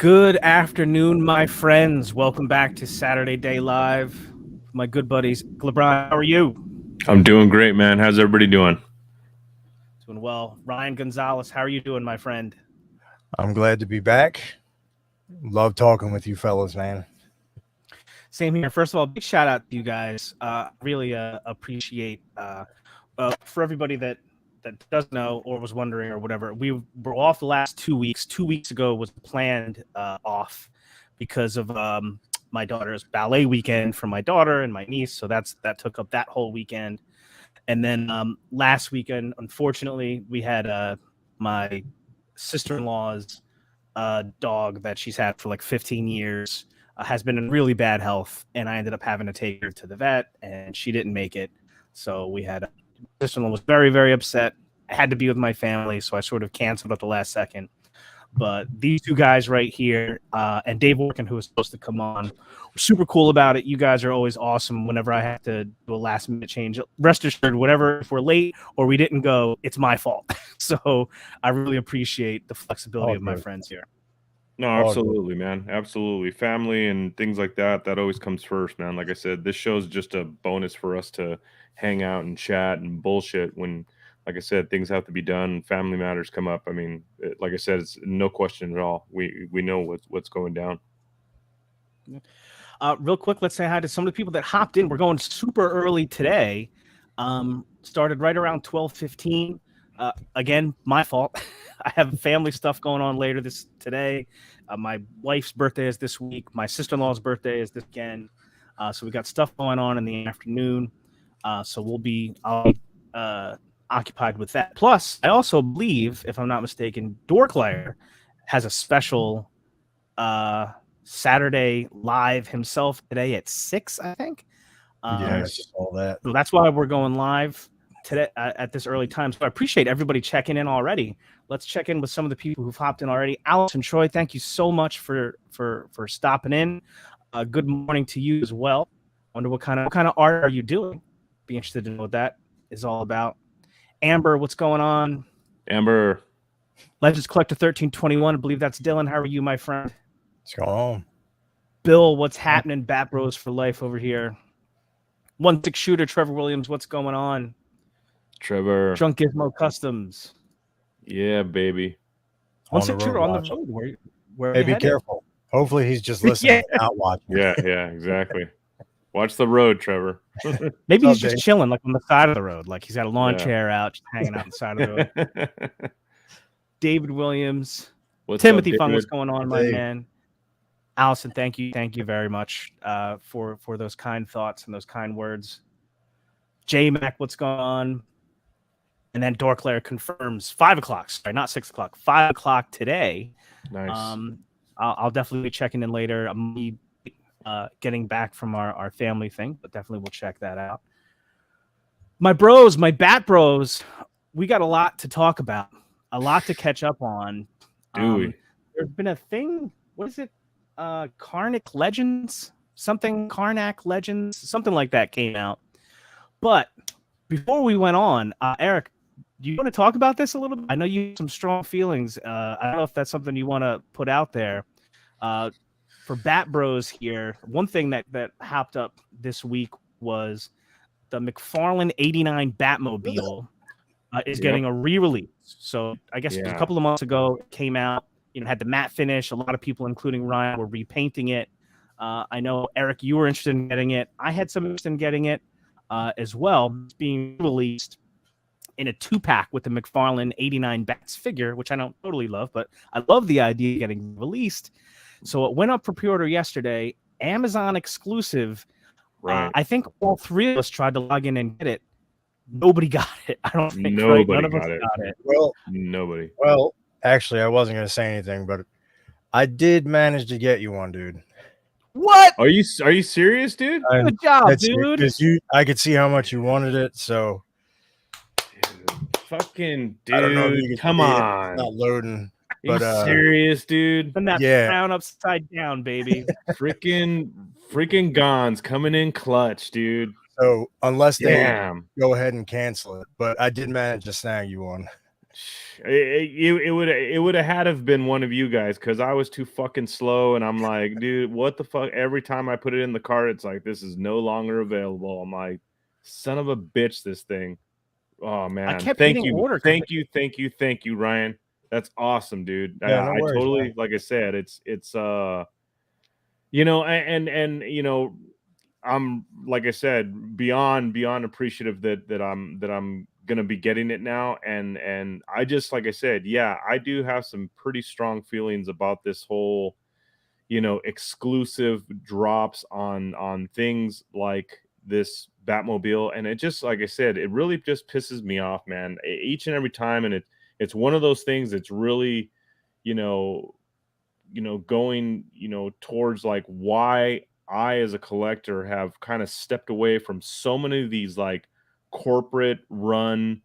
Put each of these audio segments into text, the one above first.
Good afternoon, my friends. Welcome back to Saturday Day Live. My good buddies, LeBron, how are you? I'm doing great, man. How's everybody doing? Doing well. Ryan Gonzalez, how are you doing, my friend? I'm glad to be back. Love talking with you fellas, man. Same here. First of all, big shout out to you guys. Really appreciate for everybody that doesn't know or was wondering or whatever. We were off the last 2 weeks. 2 weeks ago was planned off because of my daughter's ballet weekend for my daughter and my niece. So that took up that whole weekend. And then last weekend, unfortunately, we had my sister-in-law's dog that she's had for like 15 years has been in really bad health, and I ended up having to take her to the vet, and she didn't make it. So we had my sister-in-law was very, very upset. I had to be with my family, so I sort of canceled at the last second. But these two guys right here, and Dave Orkin, who was supposed to come on, were super cool about it. You guys are always awesome whenever I have to do a last minute change. Rest assured, whatever, if we're late or we didn't go, it's my fault. So I really appreciate the flexibility of my friends here. No, absolutely, man. Absolutely. Family and things like that, that always comes first, man. Like I said, this show's just a bonus for us to hang out and chat and bullshit when, like I said, things have to be done. Family matters come up. I mean, like I said, it's no question at all. We know what's going down. Real quick, let's say hi to some of the people that hopped in. We're going super early today. Started right around 12:15. Again, my fault. I have family stuff going on later today. My wife's birthday is this week. My sister-in-law's birthday is this weekend. So we got stuff going on in the afternoon. So I'll be occupied with that. Plus, I also believe, if I'm not mistaken, Lair has a special Saturday live himself today at 6, I think. Yes, all that. So that's why we're going live today at this early time. So I appreciate everybody checking in already. Let's check in with some of the people who've hopped in already. Alice and Troy, thank you so much for stopping in. Good morning to you as well. Wonder what kind of art are you doing? Be interested to know what that is all about. Amber, what's going on? Amber. Legends Collector 1321. I believe that's Dylan. How are you, my friend? What's going on? Bill, what's happening? Bat Bros for life over here. 1-6 shooter, Trevor Williams, what's going on? Trevor. Drunk Gizmo Customs. Yeah, baby. 1-6 shooter on the road. Where hey, be careful. Hopefully he's just listening and not watching. Yeah, exactly. Watch the road, Trevor. Maybe he's just chilling, like on the side of the road. Like he's got a lawn chair out, just hanging out on the side of the road. David Williams. Timothy Fung, what's going on, my man? Allison, thank you very much for those kind thoughts and those kind words. J Mac, what's going on? And then Dorclair confirms 5 o'clock. Sorry, not 6 o'clock. 5 o'clock today. Nice. I'll definitely be checking in later. I'm getting back from our family thing, but definitely we'll check that out. My bros, my Bat Bros, we got a lot to talk about, a lot to catch up on. Do we? There's been a thing. What is it? Karnak Legends? Karnak Legends? Something like that came out. But before we went on, Eric, do you want to talk about this a little bit? I know you have some strong feelings. I don't know if that's something you want to put out there. For Bat Bros here, one thing that hopped up this week was the McFarlane 89 Batmobile is getting a re-release. So I guess a couple of months ago it came out, had the matte finish. A lot of people, including Ryan, were repainting it. I know, Eric, you were interested in getting it. I had some interest in getting it as well. It's being released in a 2-pack with the McFarlane 89 Bats figure, which I don't totally love, but I love the idea of getting released. So it went up for pre-order yesterday, Amazon exclusive. Right. I think all three of us tried to log in and get it. Nobody got it. I don't think nobody none of us got it. Well, nobody. Well, actually, I wasn't going to say anything, but I did manage to get you one, dude. What? Are you serious, dude? Good job, dude. Because I could see how much you wanted it, so. Fucking dude, I don't know if you come on. It's not loading. Are you serious, dude? Send that crown upside down, baby. freaking Gons coming in clutch, dude. So unless they go ahead and cancel it, but I did manage to snag you one. It would have had to have been one of you guys because I was too fucking slow, and I'm like, dude, what the fuck? Every time I put it in the cart, it's like this is no longer available. I'm like, son of a bitch, this thing. Oh I man, kept thank hitting you, order. thank you, thank you, thank you, Ryan. That's awesome, dude. Yeah, no I worries, totally, man. like I said, it's you know, and you know, I'm like I said, beyond appreciative that I'm gonna be getting it now, and I just like I said, yeah, I do have some pretty strong feelings about this whole, you know, exclusive drops on things like this Batmobile, and it just like I said, it really just pisses me off, man, each and every time, and it's one of those things that's really, you know, going, towards like why I as a collector have kind of stepped away from so many of these like corporate run,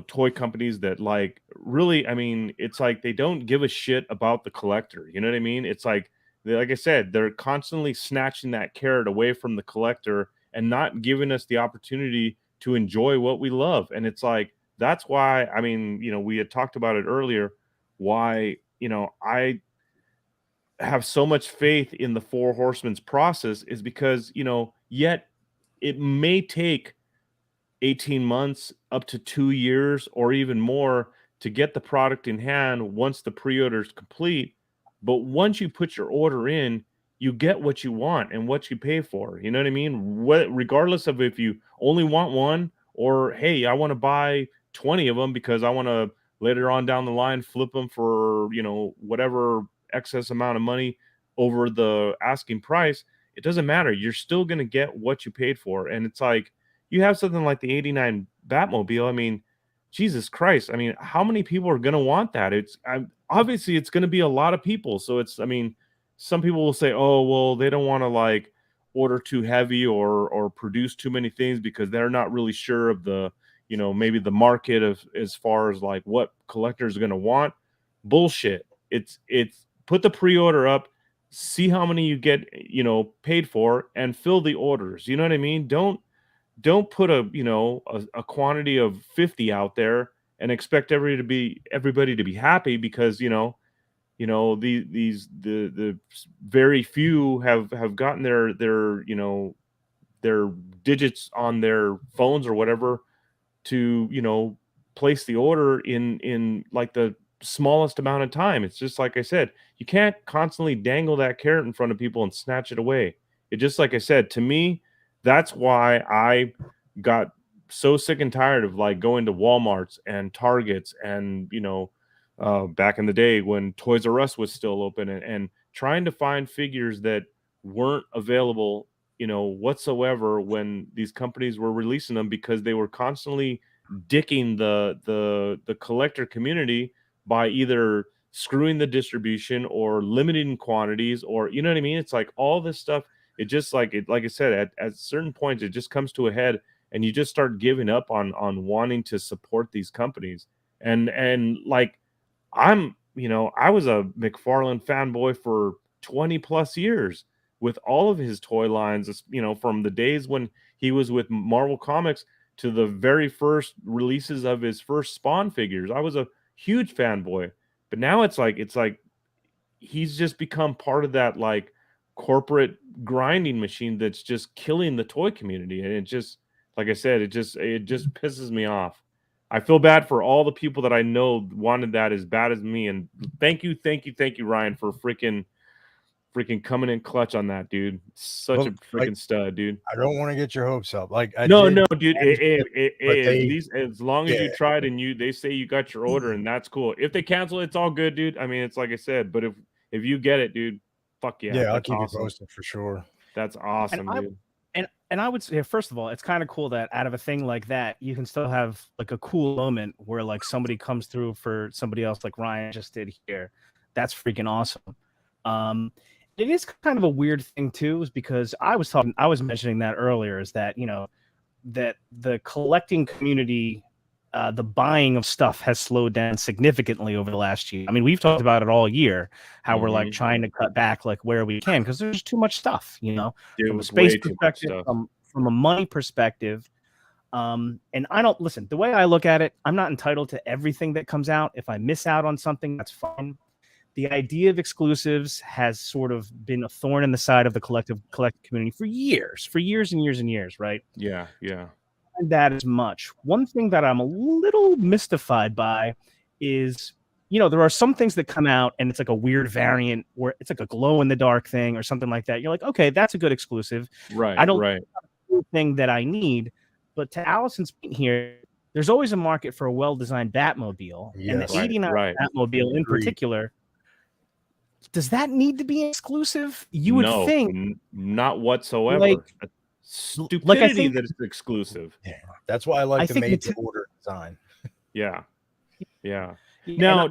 toy companies that like really, I mean, it's like they don't give a shit about the collector. You know what I mean? It's like like I said, they're constantly snatching that carrot away from the collector and not giving us the opportunity to enjoy what we love. And it's like that's why, I mean, we had talked about it earlier, why, I have so much faith in the Four Horsemen's process is because, yet it may take 18 months up to 2 years or even more to get the product in hand once the pre-order is complete. But once you put your order in, you get what you want and what you pay for. You know what I mean? Regardless of if you only want one or, hey, I want to buy 20 of them because I want to later on down the line flip them for, whatever excess amount of money over the asking price. It doesn't matter. You're still going to get what you paid for. And it's like, you have something like the 89 Batmobile. I mean, Jesus Christ. I mean, how many people are going to want that? Obviously it's going to be a lot of people. So I mean, some people will say, oh, well, they don't want to like order too heavy or produce too many things because they're not really sure of the, maybe the market of as far as like what collectors are going to want. Bullshit. It's put the pre-order up, see how many you get, paid for, and fill the orders. You know what I mean? Don't put a quantity of 50 out there and expect everybody to be happy because the very few have gotten their digits on their phones or whatever to place the order in like the smallest amount of time. It's just like I said, you can't constantly dangle that carrot in front of people and snatch it away. It just like I said, to me, that's why I got so sick and tired of like going to Walmarts and Targets and back in the day when Toys R Us was still open and trying to find figures that weren't available whatsoever when these companies were releasing them because they were constantly dicking the collector community by either screwing the distribution or limiting quantities or you know what I mean. It's like all this stuff, it just like I said, at certain points it just comes to a head and you just start giving up on wanting to support these companies. And like I was a McFarlane fanboy for 20 plus years with all of his toy lines, from the days when he was with Marvel Comics to the very first releases of his first Spawn figures. I was a huge fanboy. But now it's like he's just become part of that like corporate grinding machine that's just killing the toy community. And it just, like I said, it just pisses me off. I feel bad for all the people that I know wanted that as bad as me. And thank you, Ryan, for freaking coming in clutch on that, dude. Such a Look, like, freaking stud, dude. I don't want to get your hopes up. Like I No, did, dude. but they, As long as you yeah, tried and they say you got your order, and that's cool. If they cancel, it's all good, dude. I mean, it's like I said, but if you get it, dude, fuck yeah, yeah, I'll that's keep you awesome. posted for sure. That's And awesome, I dude. and I would say, first of all, it's kind of cool that out of a thing like that, you can still have like a cool moment where like somebody comes through for somebody else, like Ryan just did here. That's freaking awesome. Um, it is kind of a weird thing too, is because I was mentioning that earlier, is that that the collecting community, the buying of stuff has slowed down significantly over the last year. I mean, we've talked about it all year, how we're like trying to cut back like where we can because there's too much stuff, from a Dude, space way too much perspective, stuff. from a money perspective. And I don't listen. The way I look at it, I'm not entitled to everything that comes out. If I miss out on something, that's fine. The idea of exclusives has sort of been a thorn in the side of the collective community for years and years and years, right? Yeah, yeah. And that as much. One thing that I'm a little mystified by is, there are some things that come out and it's like a weird variant where it's like a glow in the dark thing or something like that. You're like, okay, that's a good exclusive. Right, I don't right. thing that I need, but to Allison's point here, there's always a market for a well-designed Batmobile, and the Yes. 89 Right. Batmobile in Agreed. particular. Does that need to be exclusive? You would No, think, not whatsoever. like Stupidity think- that it's exclusive. Yeah, that's why I like I the think made to order design. Yeah, yeah. now,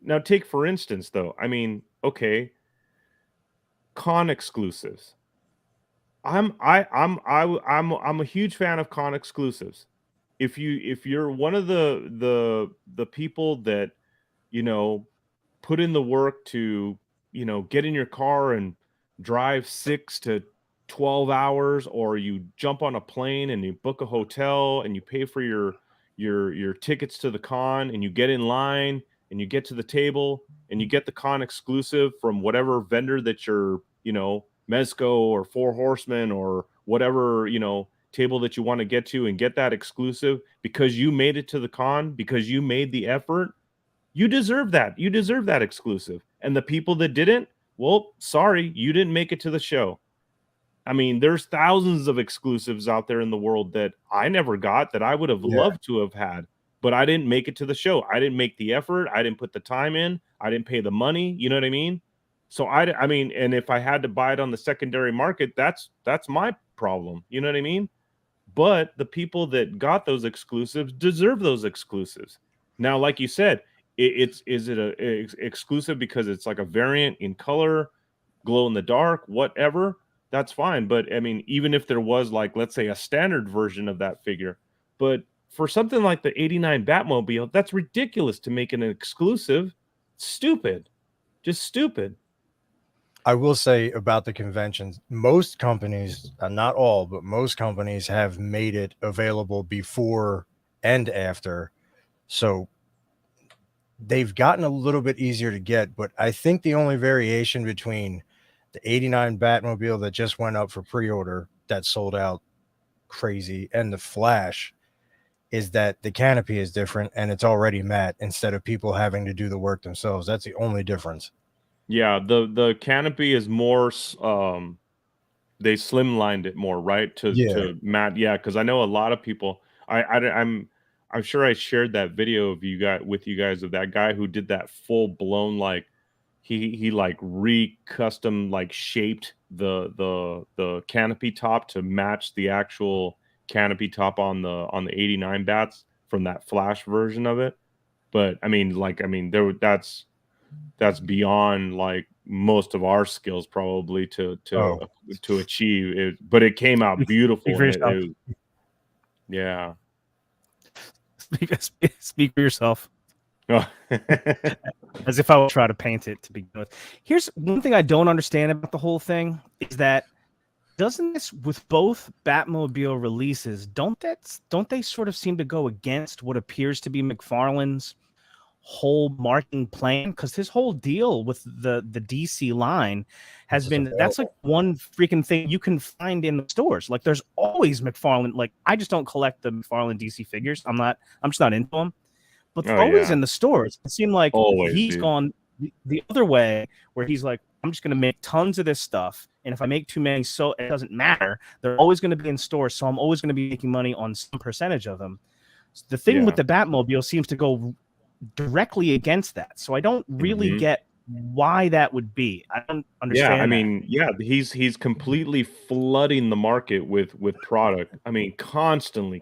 Now take for instance though. I mean, okay, con exclusives. I'm a huge fan of con exclusives. If you're one of the people that put in the work to get in your car and drive 6 to 12 hours, or you jump on a plane and you book a hotel and you pay for your tickets to the con, and you get in line and you get to the table and you get the con exclusive from whatever vendor that you're Mezco or Four Horsemen or whatever table that you want to get to, and get that exclusive because you made it to the con, because you made the effort. You deserve that. You deserve that exclusive. And the people that didn't, well, sorry, you didn't make it to the show. I mean, there's thousands of exclusives out there in the world that I never got, that I would have loved to have had, but I didn't make it to the show. I didn't make the effort. I didn't put the time in. I didn't pay the money. You know what I mean? So I mean, and if I had to buy it on the secondary market, that's my problem. You know what I mean? But the people that got those exclusives deserve those exclusives. Now, like you said, is it a exclusive because it's like a variant in color, glow in the dark, whatever? That's fine. But I mean, even if there was, like, let's say, a standard version of that figure, but for something like the 89 Batmobile, that's ridiculous to make an exclusive. Stupid. Just stupid. I will say about the conventions, most companies, not all, but most companies have made it available before and after. So they've gotten a little bit easier to get, but I think the only variation between the 89 Batmobile that just went up for pre-order that sold out crazy and the Flash is that the canopy is different and it's already matte instead of people having to do the work themselves. That's the only difference. Yeah, the canopy is more they slimlined it more, right? To matte. Yeah, because I know a lot of people. I'm sure I shared that video of you guys with you guys of that guy who did that full blown, like he like custom like shaped the canopy top to match the actual canopy top on the 89 bats from that Flash version of it. But I mean, that's beyond like most of our skills probably to achieve it, but it came out beautiful. Yeah. Speak for yourself. As if I would try to paint it to begin with. Here's one thing I don't understand about the whole thing is that doesn't this, with both Batmobile releases, don't they sort of seem to go against what appears to be McFarlane's whole marketing plan? Because his whole deal with the DC line has been that's like one freaking thing you can find in the stores. Like there's always McFarlane. Like I just don't collect the McFarlane DC figures. I'm just not into them. But they're always in the stores. It seemed like he's gone the other way, where he's like, I'm just going to make tons of this stuff, and if I make too many, so it doesn't matter. They're always going to be in stores, so I'm always going to be making money on some percentage of them. So the thing with the Batmobile seems to go directly against that. So I don't really get why that would be. I don't understand. Yeah, I mean, he's completely flooding the market with product. I mean, constantly.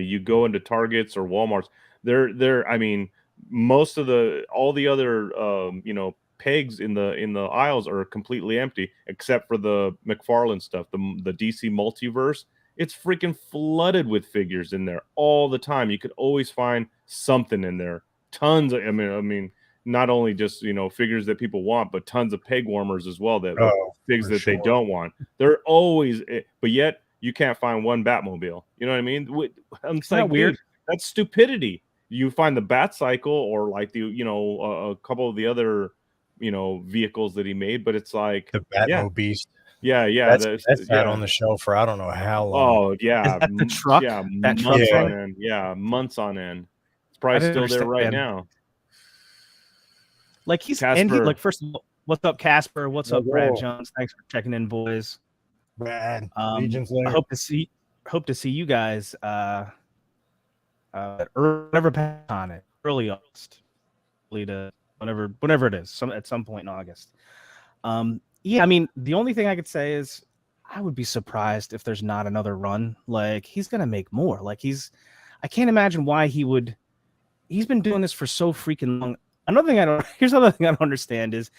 You go into Targets or Walmarts. I mean, most of all the other pegs in the aisles are completely empty except for the McFarlane stuff, the DC multiverse. It's freaking flooded with figures in there all the time. You could always find something in there. Tons of, I mean, not only just figures that people want, but tons of peg warmers as well, that figs that they don't want. They're always, but yet you can't find one Batmobile. You know what I mean? I'm Isn't that weird? dude, that's stupidity. You find the Bat Cycle or like the a couple of the other vehicles that he made, but it's like The Batmobile. yeah, That's sat on the shelf for I don't know how long. Oh yeah, Is that the truck? yeah, That truck months on thing? end. Yeah, months on end. It's I probably didn't still there right understand. now. Like he's Casper. like first of all, what's up, Casper? What's up, Brad Whoa. Jones? Thanks for checking in, boys. Brad, I Legion's Lair. hope to see you guys whenever on it early August, to whenever it is, at some point in August. Yeah, I mean, the only thing I could say is I would be surprised if there's not another run. Like he's gonna make more. Like I can't imagine why he would. He's been doing this for so freaking long. Here's another thing I don't understand is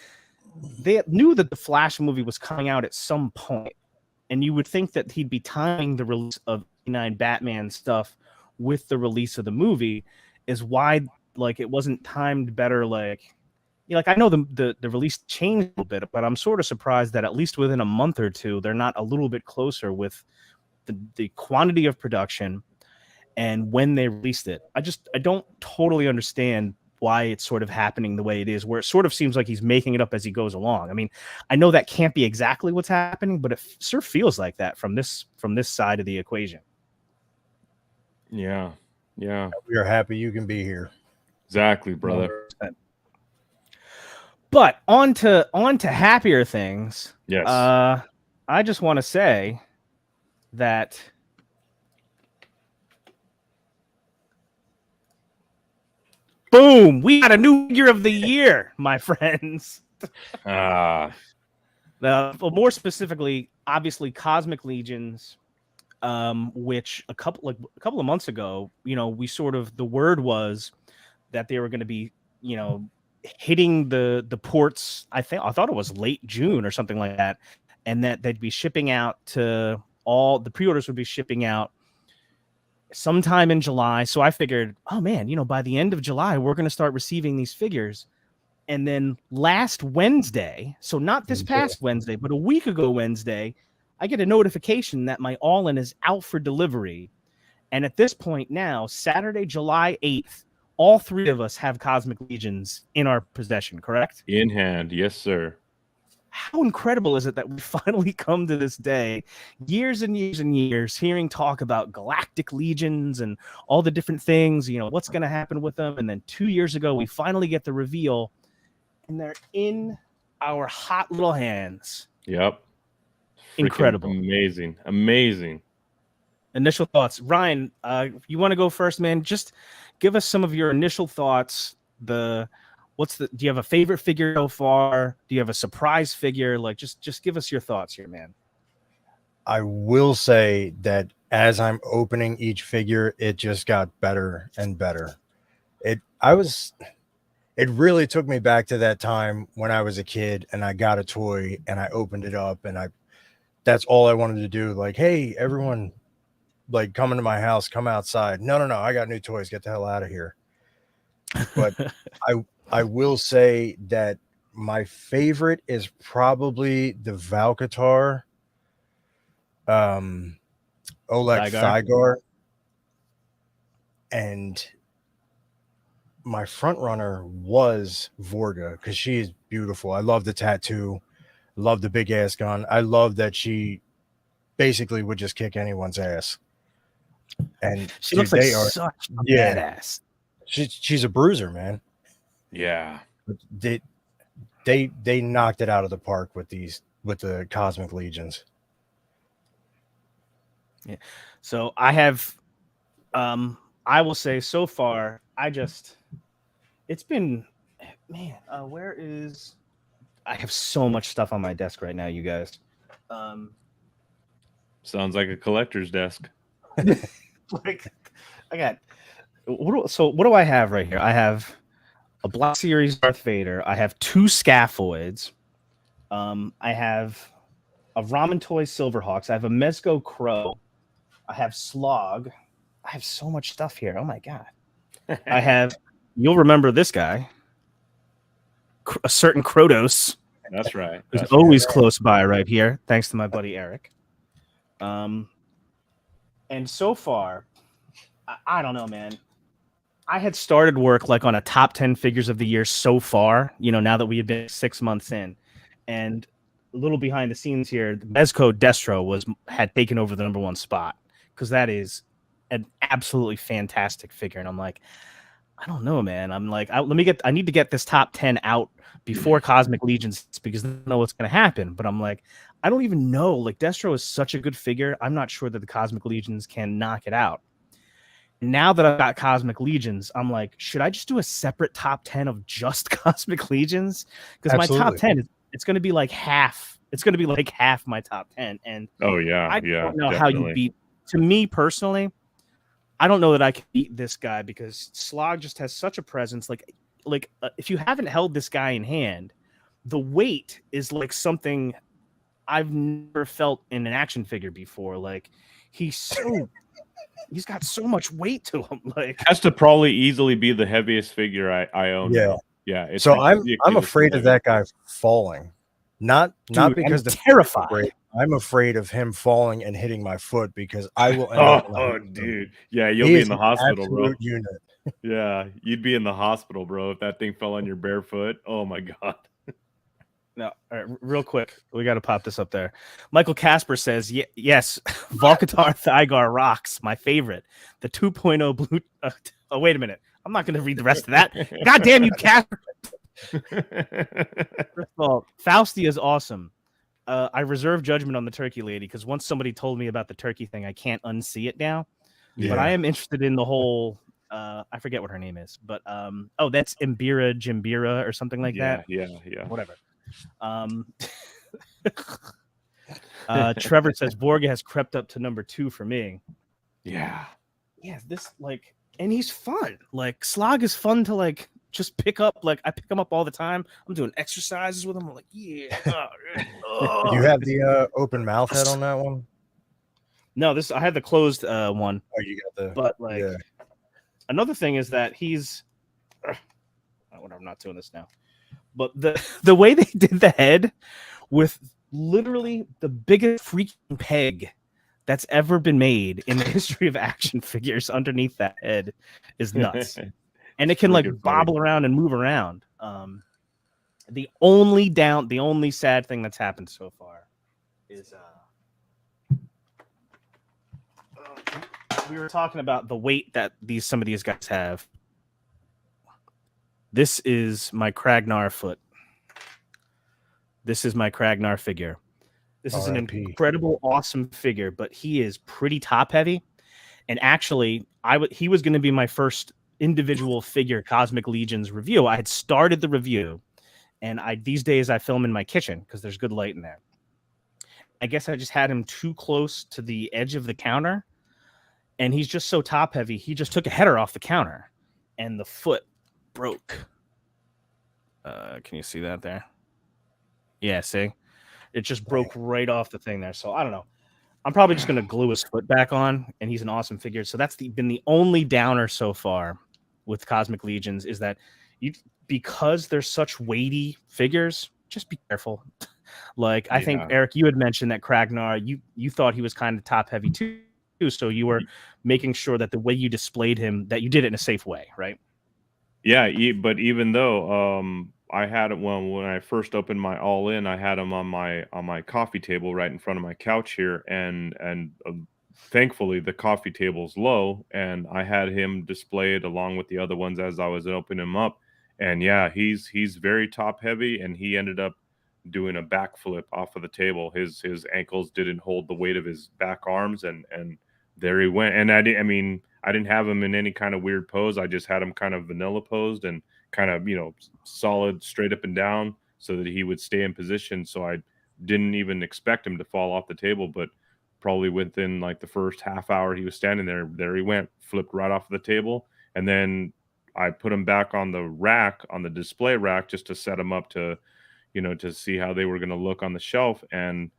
they knew that the Flash movie was coming out at some point, and you would think that he'd be timing the release of 89 Batman stuff with the release of the movie. Is why like it wasn't timed better. Like I know the release changed a little bit, but I'm sort of surprised that at least within a month or two they're not a little bit closer with the quantity of production and when they released it. I don't totally understand why it's sort of happening the way it is, where it sort of seems like he's making it up as he goes along. I mean, I know that can't be exactly what's happening, but it sure feels like that from this side of the equation. Yeah. We are happy you can be here. Exactly, brother. 100%. But on to happier things. Yes. I just want to say that boom, we got a new figure of the year, my friends. Ah. Well, more specifically, obviously, Cosmic Legions, which a couple of months ago, we sort of the word was that they were going to be, hitting the ports. I thought it was late June or something like that, and that they'd be shipping out to all the pre-orders would be shipping out sometime in July. So I figured, oh man, by the end of July, we're going to start receiving these figures. And then last Wednesday, so not this past Wednesday, but a week ago Wednesday, I get a notification that my All-In is out for delivery. And at this point now, Saturday, July 8th, all three of us have Cosmic Legions in our possession, correct? In hand, yes, sir. How incredible is it that we finally come to this day, years and years and years, hearing talk about Galactic Legions and all the different things, what's going to happen with them. And then 2 years ago, we finally get the reveal, and they're in our hot little hands. Yep. Freaking incredible. Amazing. Initial thoughts. Ryan, you want to go first, man? Just give us some of your initial thoughts. Do you have a favorite figure so far? Do you have a surprise figure? Like, just give us your thoughts here, man. I will say that as I'm opening each figure, it just got better and better. It really took me back to that time when I was a kid and I got a toy and I opened it up and that's all I wanted to do. Like, hey, everyone, like, come into my house, come outside. No, I got new toys. Get the hell out of here. But I will say that my favorite is probably the Valkatar, Oleg Thygar. And my front runner was Vorga because she is beautiful. I love the tattoo, love the big ass gun. I love that she basically would just kick anyone's ass. And she looks like such a badass. She's a bruiser, man. Yeah. They knocked it out of the park with the Cosmic Legions. Yeah. So I have I will say so far, it's been, man, I have so much stuff on my desk right now, you guys. Sounds like a collector's desk. Like, I got, what do I have right here? I have a Black Series Darth Vader. I have 2 Scaphoids. I have a Ramen Toy Silverhawks. I have a Mezco Crow. I have Slog. I have so much stuff here. Oh my God. I have, you'll remember this guy, a certain Krotos. That's right. Who's always close by right here, thanks to my buddy Eric. And so far, I don't know, man. I had started work like on a top 10 figures of the year so far, now that we had been 6 months in. And a little behind the scenes here, Mezco Destro had taken over the number one spot because that is an absolutely fantastic figure. And I'm like, I don't know, man. I'm like, I need to get this top 10 out before Cosmic Legions because I don't know what's going to happen. But I'm like, I don't even know. Like, Destro is such a good figure. I'm not sure that the Cosmic Legions can knock it out. Now that I've got Cosmic Legions, I'm like, should I just do a separate top 10 of just Cosmic Legions? Because my top 10 it's going to be like half. It's going to be like half my top 10. And oh yeah, I yeah, don't know definitely. how you beat. To me personally, I don't know that I can beat this guy because Slog just has such a presence. Like if you haven't held this guy in hand, the weight is like something I've never felt in an action figure before. Like he's got so much weight to him. Like has to probably easily be the heaviest figure I own. Yeah, now. Yeah. It's so I'm afraid of that guy falling, not because I'm terrified. I'm afraid of him falling and hitting my foot because I will end up. Oh, dude, yeah, you'll be in the hospital, bro. Unit. Yeah, you'd be in the hospital, bro, if that thing fell on your bare foot. Oh my god. No, all right, real quick, we got to pop this up there. Michael Casper says, yes, Volcatar Thygar rocks, my favorite. The 2.0 blue. Oh, wait a minute. I'm not going to read the rest of that. God damn you, Casper. First of all, Fausty is awesome. I reserve judgment on the turkey lady because once somebody told me about the turkey thing, I can't unsee it now. Yeah. But I am interested in the whole. I forget what her name is, but that's Imbira Jimbira or something like that. Yeah. Whatever. Trevor says Borga has crept up to number 2 for me. Yeah, this and he's fun. Like Slog is fun to like just pick up. Like I pick him up all the time. I'm doing exercises with him. I'm like, yeah. You have the open mouth head on that one? No, I had the closed one. Oh, you got the. But like, another thing is that he's. Whatever, I'm not doing this now. But the way they did the head with literally the biggest freaking peg that's ever been made in the history of action figures underneath that head is nuts. And it can like bobble around and move around. The only sad thing that's happened so far is we were talking about the weight that some of these guys have. This is my Kragnar foot. This is my Kragnar figure. This is an incredible, awesome figure, but he is pretty top heavy. And actually, he was going to be my first individual figure Cosmic Legions review. I had started the review, and these days I film in my kitchen because there's good light in there. I guess I just had him too close to the edge of the counter, and he's just so top heavy. He just took a header off the counter, and the foot broke. Can you see that there? Yeah, see? It just broke right off the thing there. So I don't know. I'm probably just going to glue his foot back on, and he's an awesome figure. So that's been the only downer so far with Cosmic Legions is that because they're such weighty figures, just be careful. Like, I think, Eric, you had mentioned that Kragnar, you thought he was kind of top heavy too. So you were making sure that the way you displayed him, that you did it in a safe way, right? Yeah, but even though I had it when I first opened my all in, I had him on my coffee table right in front of my couch here, and thankfully the coffee table's low, and I had him displayed along with the other ones as I was opening him up, and yeah, he's very top heavy, and he ended up doing a backflip off of the table. His ankles didn't hold the weight of his back arms, and there he went. And I didn't have him in any kind of weird pose. I just had him kind of vanilla posed and kind of, solid straight up and down so that he would stay in position. So I didn't even expect him to fall off the table, but probably within like the first half hour he was standing there he went, flipped right off the table. And then I put him back on the rack, on the display rack, just to set him up to, to see how they were going to look on the shelf. And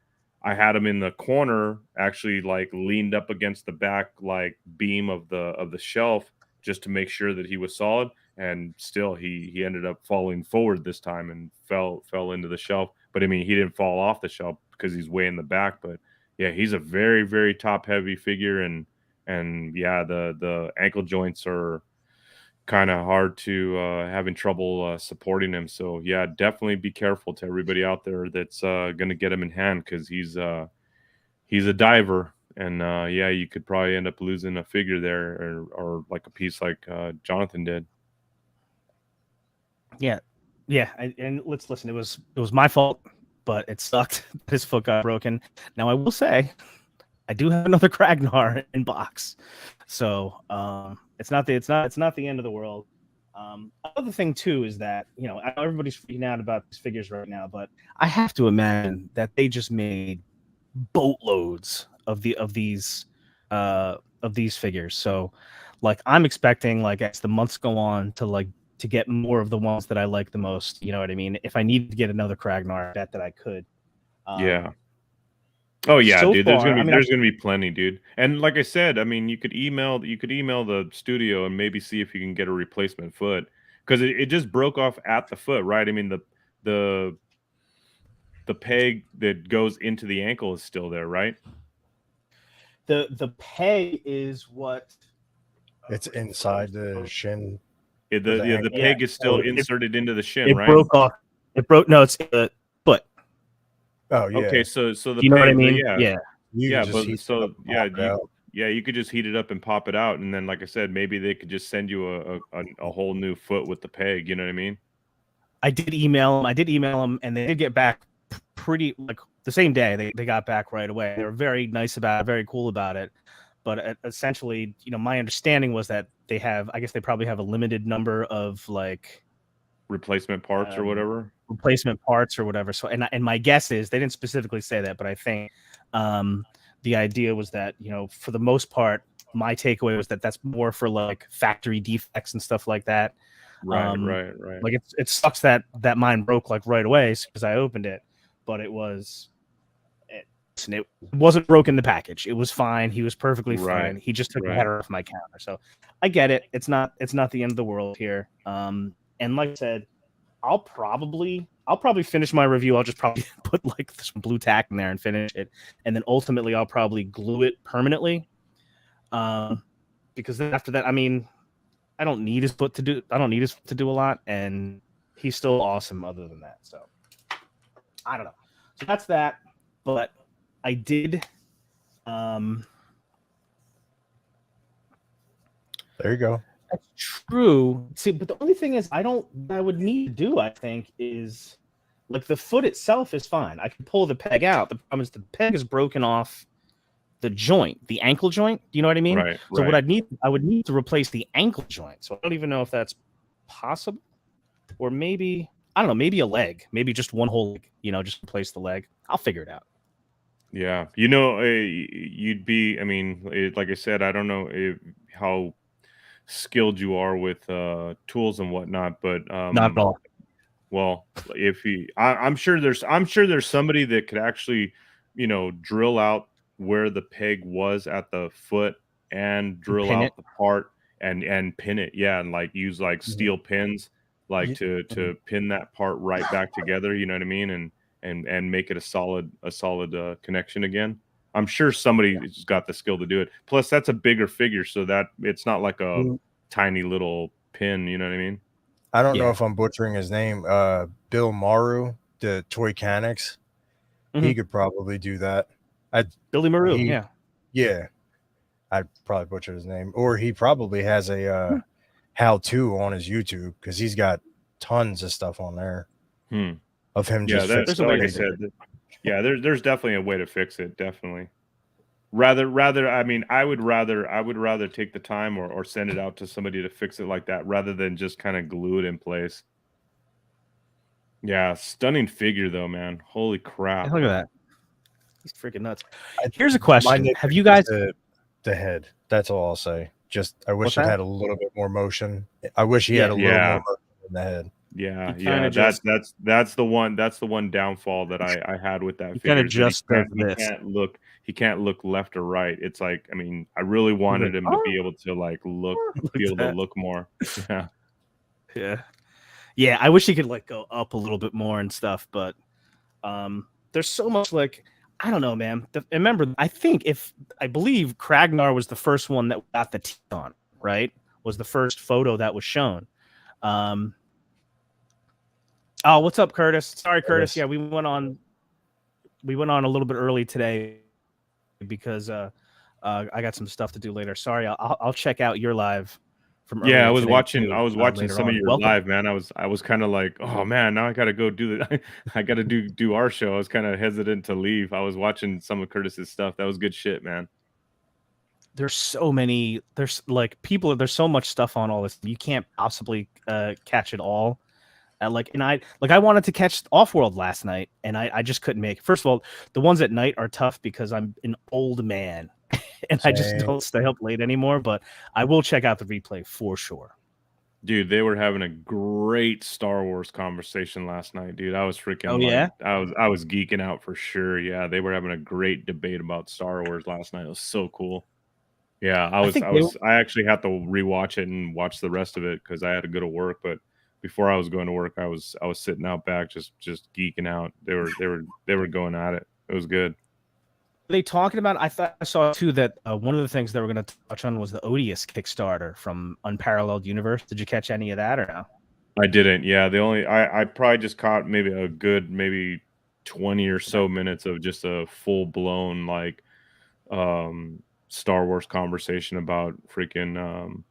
I had him in the corner, actually like leaned up against the back like beam of the shelf just to make sure that he was solid. And still he ended up falling forward this time and fell into the shelf. But I mean, he didn't fall off the shelf because he's way in the back. But yeah, he's a very, very top heavy figure. And and yeah, the ankle joints are kind of hard to having trouble supporting him. So yeah, definitely be careful to everybody out there that's going to get him in hand, because he's a diver, and yeah, you could probably end up losing a figure there, or like a piece like Jonathan did. Yeah, yeah. And let's listen. It was my fault, but it sucked. His foot got broken. Now I will say, I do have another Kragnar in box, so it's not the end of the world. Another thing too is that, you know, I know everybody's freaking out about these figures right now, but I have to imagine that they just made boatloads of these figures. So like I'm expecting, like, as the months go on, to get more of the ones that I like the most. You know what I mean? If I needed to get another Kragnar, I bet that I could. Yeah. Oh yeah, So dude. far, I mean, There's gonna be plenty, dude. And like I said, I mean, you could email the studio and maybe see if you can get a replacement foot, because it just broke off at the foot, right? I mean, the the peg that goes into the ankle is still there, right? the peg is what It's inside the shin. The Yeah. peg is still So it inserted into the shin, it right? broke off. It broke. No, it's the foot. Oh yeah. Okay, so the Do you know what I peg, mean? yeah, Yeah. You yeah, can just but heat it so up and yeah, pop it out. you could just heat it up and pop it out, and then like I said, maybe they could just send you a whole new foot with the peg. You know what I mean? I did email them, and they did get back pretty, like, the same day. They got back right away. They were very nice about it, very cool about it. But essentially, you know, my understanding was that I guess they probably have a limited number of, like, Replacement parts or whatever. replacement parts or whatever. So, and my guess is, they didn't specifically say that, but I think the idea was that, you know, for the most part, my takeaway was that that's more for like factory defects and stuff like that. Right. Like it sucks that mine broke like right away because I opened it, but it wasn't broken in the package. It was fine. He was perfectly fine. He just took the header off my counter. So I get it. It's not the end of the world here. And like I said, I'll probably finish my review. I'll just probably put like some blue tack in there and finish it, and then ultimately I'll probably glue it permanently. Because after that, I mean, I don't need his foot to do a lot, and he's still awesome other than that. So I don't know. So that's that. But I did. There you go. That's true. See, but the only thing is, I would need to do, I think, is like the foot itself is fine. I can pull the peg out. The problem is the peg is broken off the joint, the ankle joint. Do you know what I mean? Right. So what I would need to replace the ankle joint. So I don't even know if that's possible, or maybe, I don't know, maybe a leg, maybe just one whole leg, you know, just replace the leg. I'll figure it out. Yeah, you know, you'd be. I mean, like I said, I don't know how skilled you are with tools and whatnot, but Not at all. well, I'm sure there's somebody that could actually, you know, drill out where the peg was at the foot and drill pin out it. the part and pin it. Yeah, and like use like steel pins, like to pin that part right back together. You know what I mean? And make it a solid connection again. I'm sure somebody's got the skill to do it. Plus, that's a bigger figure, so that it's not like a tiny little pin. You know what I mean? I don't know if I'm butchering his name. Bill Maru, the Toy Canics. He could probably do that. Billy Maru, yeah. I'd probably butcher his name, or he probably has a how-to on his YouTube, because he's got tons of stuff on there of him. Yeah, just that's like I said. Yeah, there's definitely a way to fix it. Definitely. Rather, I mean, I would rather take the time or send it out to somebody to fix it like that, rather than just kind of glue it in place. Yeah, stunning figure though, man. Holy crap! Look at that. He's freaking nuts. Here's a question: have you guys the head? That's all I'll say. Just I wish What's it that? had a little bit more motion. I wish he had a little more motion in the head. Yeah. That's the one downfall that I had with that figure. He can't look left or right. It's like, I mean, I really wanted him to be able to like look more. Yeah. I wish he could like go up a little bit more and stuff, but there's so much, like, I don't know, man. Remember, I believe Kragnar was the first one that got the teeth on, right? Was the first photo that was shown. Oh, what's up, Curtis? Sorry, Curtis. Yeah, we went on a little bit early today because I got some stuff to do later. Sorry, I'll check out your live from earlier. Yeah, I was today watching. too, I was watching later some on. of your Welcome. live, man. I was kind of like, oh man, now I got to go do the. I got to do our show. I was kind of hesitant to leave. I was watching some of Curtis's stuff. That was good shit, man. There's so many. There's like people. There's so much stuff on all this. You can't possibly catch it all. I wanted to catch Offworld last night, and I just couldn't make it. First of all, the ones at night are tough because I'm an old man, and I just don't stay up late anymore. But I will check out the replay for sure. Dude, they were having a great Star Wars conversation last night, dude. I was freaking I was geeking out for sure. Yeah, they were having a great debate about Star Wars last night. It was so cool. Yeah, I actually had to rewatch it and watch the rest of it because I had to go to work. But before I was going to work, I was sitting out back just geeking out. They were going at it. It was good. They talking about? I thought I saw too that one of the things they were going to touch on was the Odious Kickstarter from Unparalleled Universe. Did you catch any of that or no? I didn't. Yeah, I probably just caught maybe a good 20 or so minutes of just a full blown like Star Wars conversation about freaking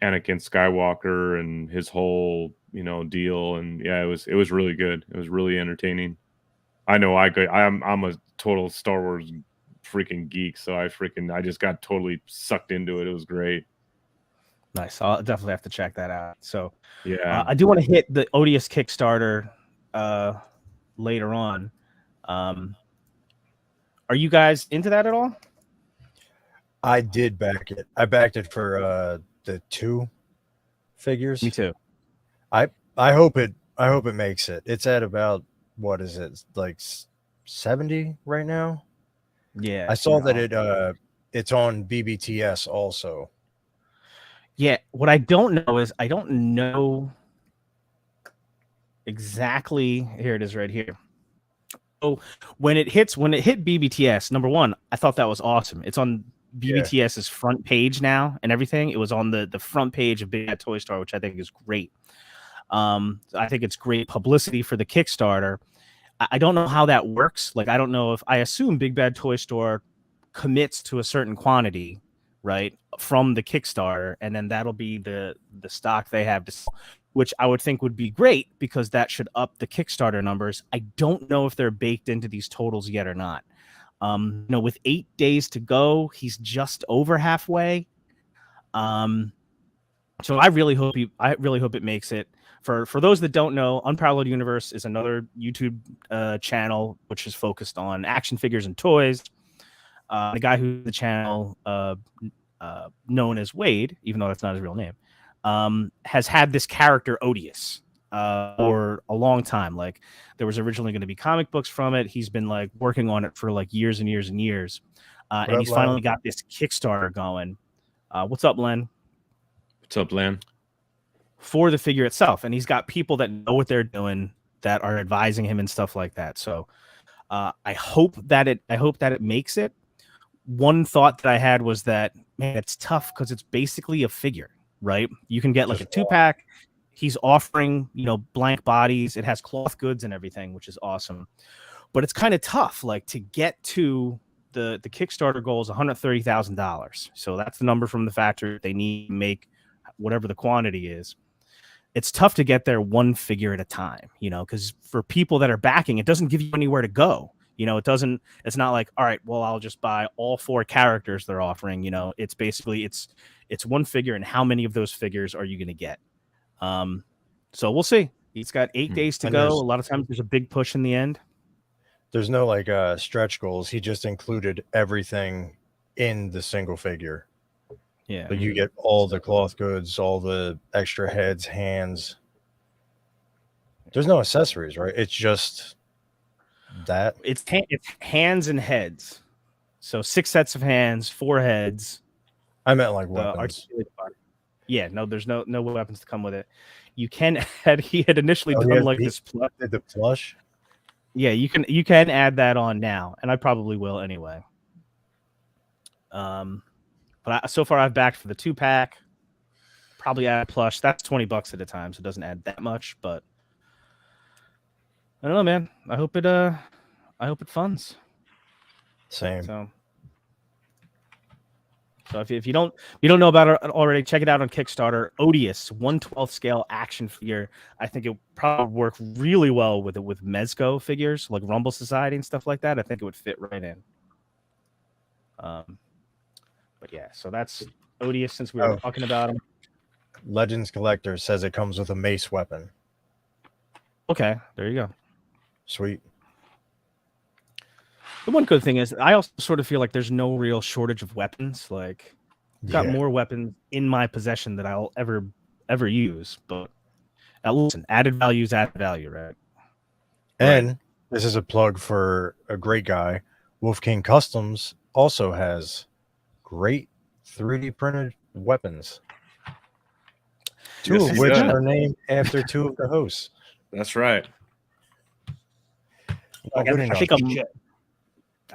Anakin Skywalker and his whole deal. And yeah, it was really good. It was really entertaining. I know I'm a total Star Wars freaking geek, so I just got totally sucked into it. It was great. Nice. I'll definitely have to check that out. So yeah, I do want to hit the Odious Kickstarter later on. Are you guys into that at all? I did back it. I backed it for the 2 figures. Me too. I hope it makes it. It's at about, what is it, like 70 right now? Yeah. I saw that it's on BBTS also. Yeah, what I don't know is I don't know exactly. Here it is right here. So when it hit BBTS, number one, I thought that was awesome. It's on BBTS's front page now and everything. It was on the front page of Big Bad Toy Store, which I think is great. I think it's great publicity for the Kickstarter. I don't know how that works. Like, I don't know I assume Big Bad Toy Store commits to a certain quantity, right, from the Kickstarter, and then that'll be the stock they have to sell, which I would think would be great because that should up the Kickstarter numbers. I don't know if they're baked into these totals yet or not. With 8 days to go, he's just over halfway. So I really hope it makes it. For those that don't know, Unparalleled Universe is another YouTube channel which is focused on action figures and toys. The guy who's the channel known as Wade, even though that's not his real name, has had this character Odious for a long time. Like, there was originally going to be comic books from it. He's been like working on it for like years and years and years, and he's finally got this Kickstarter going. What's up, Len? What's up, Len? For the figure itself, and he's got people that know what they're doing that are advising him and stuff like that. So I hope that it makes it. One thought that I had was that, man, it's tough because it's basically a figure, right? You can get like a 2-pack. He's offering, blank bodies. It has cloth goods and everything, which is awesome. But it's kind of tough, like, to get to the Kickstarter goal is $130,000. So that's the number from the factory they need to make whatever the quantity is. It's tough to get there one figure at a time, because for people that are backing, it doesn't give you anywhere to go. It's not like, all right, well, I'll just buy all 4 characters they're offering. It's basically, it's one figure, and how many of those figures are you going to get? So we'll see. He's got 8 days to go. A lot of times there's a big push in the end. There's no like stretch goals. He just included everything in the single figure. Yeah. But you get all the cloth goods, all the extra heads, hands. There's no accessories, right? It's just that. It's hands and heads. So 6 sets of hands, 4 heads. I meant like weapons. Yeah, no, there's no weapons to come with it. You can add. He had initially done like this. The plush. Yeah, you can add that on now, and I probably will anyway. But so far I've backed for the 2-pack. Probably add plush. That's $20 at a time, so it doesn't add that much. But I don't know, man. I hope it funds. Same. So if you don't know about it already, check it out on Kickstarter. Odious 1/12 scale action figure. I think it probably work really well with Mezco figures like Rumble Society and stuff like that. I think it would fit right in. But yeah, so that's Odious since we were talking about him. Legends Collector says it comes with a mace weapon. Okay, there you go. Sweet. The one good thing is I also sort of feel like there's no real shortage of weapons. Like, I've got more weapons in my possession that I'll ever use. But listen, added value is added value, right? And this is a plug for a great guy. Wolf King Customs also has great 3D printed weapons. Two of which are named after two of the hosts. That's right. I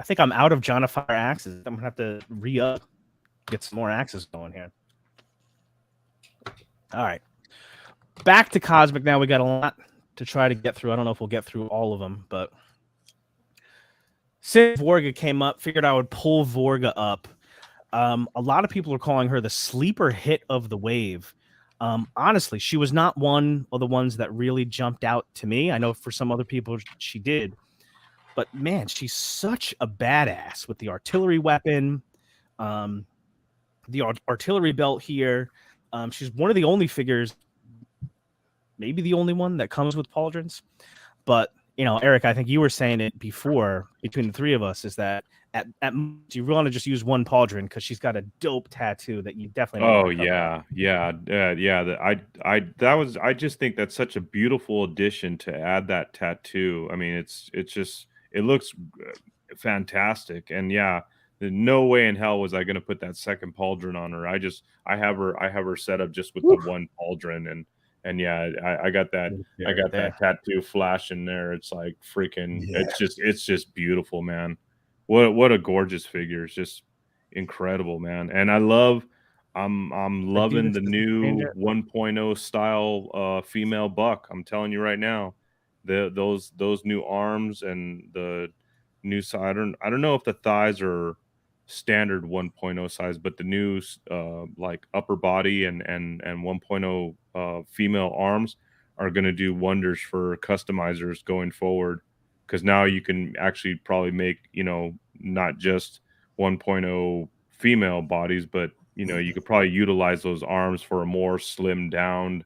think I'm out of Jonafire axes. I'm gonna have to re-up, get some more axes going here. All right, back to Cosmic now. We got a lot to try to get through. I don't know if we'll get through all of them, but since Vorga came up, figured I would pull Vorga up. A lot of people are calling her the sleeper hit of the wave. Honestly, she was not one of the ones that really jumped out to me. I know for some other people she did. But man, she's such a badass with the artillery weapon, the artillery belt here. She's one of the only figures, maybe the only one that comes with pauldrons. But Eric, I think you were saying it before between the three of us is that at you want to just use one pauldron because she's got a dope tattoo that you definitely. Oh yeah. I just think that's such a beautiful addition to add that tattoo. I mean, it looks fantastic, and yeah, no way in hell was I going to put that second pauldron on her. I have her set up just with the one pauldron, and yeah, I got that that tattoo flashing there. It's like freaking. Yeah. It's just beautiful, man. What a gorgeous figure! It's just incredible, man. And I'm loving the new 1.0 style female buck. I'm telling you right now. Those new arms and the new size. I don't know if the thighs are standard 1.0 size, but the new like upper body and 1.0 female arms are going to do wonders for customizers going forward, because now you can actually probably make not just 1.0 female bodies, but you could probably utilize those arms for a more slimmed down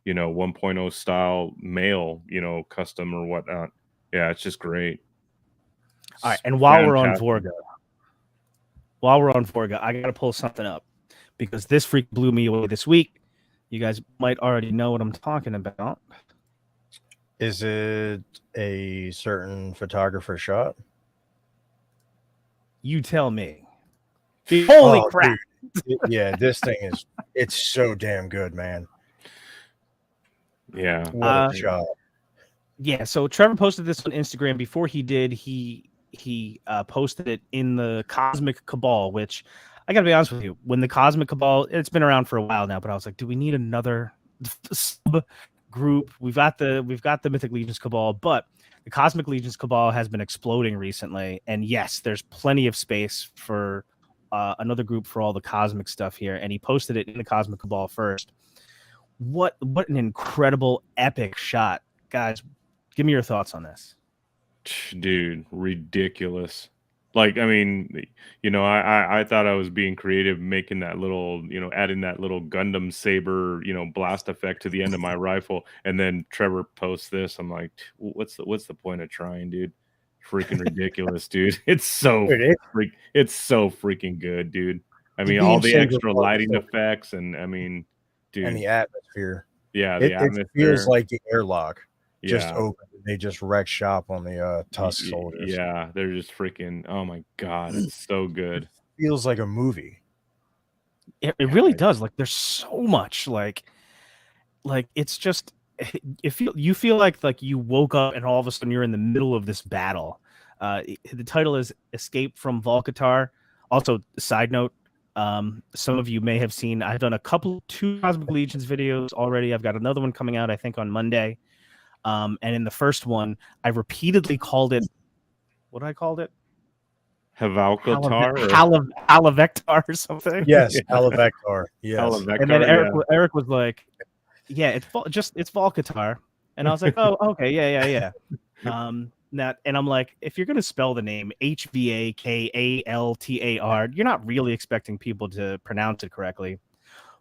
1.0 style male, custom or whatnot. Yeah, it's just great. All right, and while we're on Vorga, I got to pull something up because this freak blew me away this week. You guys might already know what I'm talking about. Is it a certain photographer shot? You tell me. Holy crap. Dude. Yeah, this thing it's so damn good, man. Yeah. What a shot. Yeah, so Trevor posted this on Instagram. Before he did, he posted it in the Cosmic Cabal, which I gotta be honest with you, when the Cosmic Cabal, it's been around for a while now, but I was like, do we need another sub group? We've got the Mythic Legions Cabal, but the Cosmic Legions Cabal has been exploding recently, and yes, there's plenty of space for another group for all the cosmic stuff here, and he posted it in the Cosmic Cabal first. What an incredible epic shot, guys. Give me your thoughts on this. Dude, ridiculous. Like, I mean, I thought I was being creative, making that little, adding that little Gundam saber, blast effect to the end of my rifle. And then Trevor posts this. I'm like, what's the point of trying, dude? Freaking ridiculous, dude. It's so freaking good, dude. I mean, all the extra lighting effects, and I mean, dude, and the atmosphere. Yeah, the atmosphere. It feels like the airlock just open. They just wrecked shop on the Tusk soldiers. Yeah, they're just freaking. Oh my god, it's so good. It feels like a movie. It really does. Like, there's so much. Like it's just if you feel like you woke up and all of a sudden you're in the middle of this battle. The title is Escape from Volcatar. Also, side note, some of you may have seen I've done two Cosmic Legions videos already. I've got another one coming out, I think, on Monday. And in the first one, I repeatedly called it. What I called it? Havalkatar or Halavectar or something. Yes, Yeah. Halavectar. Yes. Halavectar, And then yeah. Eric was like, "Yeah, it's Volcatar," and I was like, "Oh, okay, yeah." And I'm like, if you're gonna spell the name Hvakaltar, you're not really expecting people to pronounce it correctly.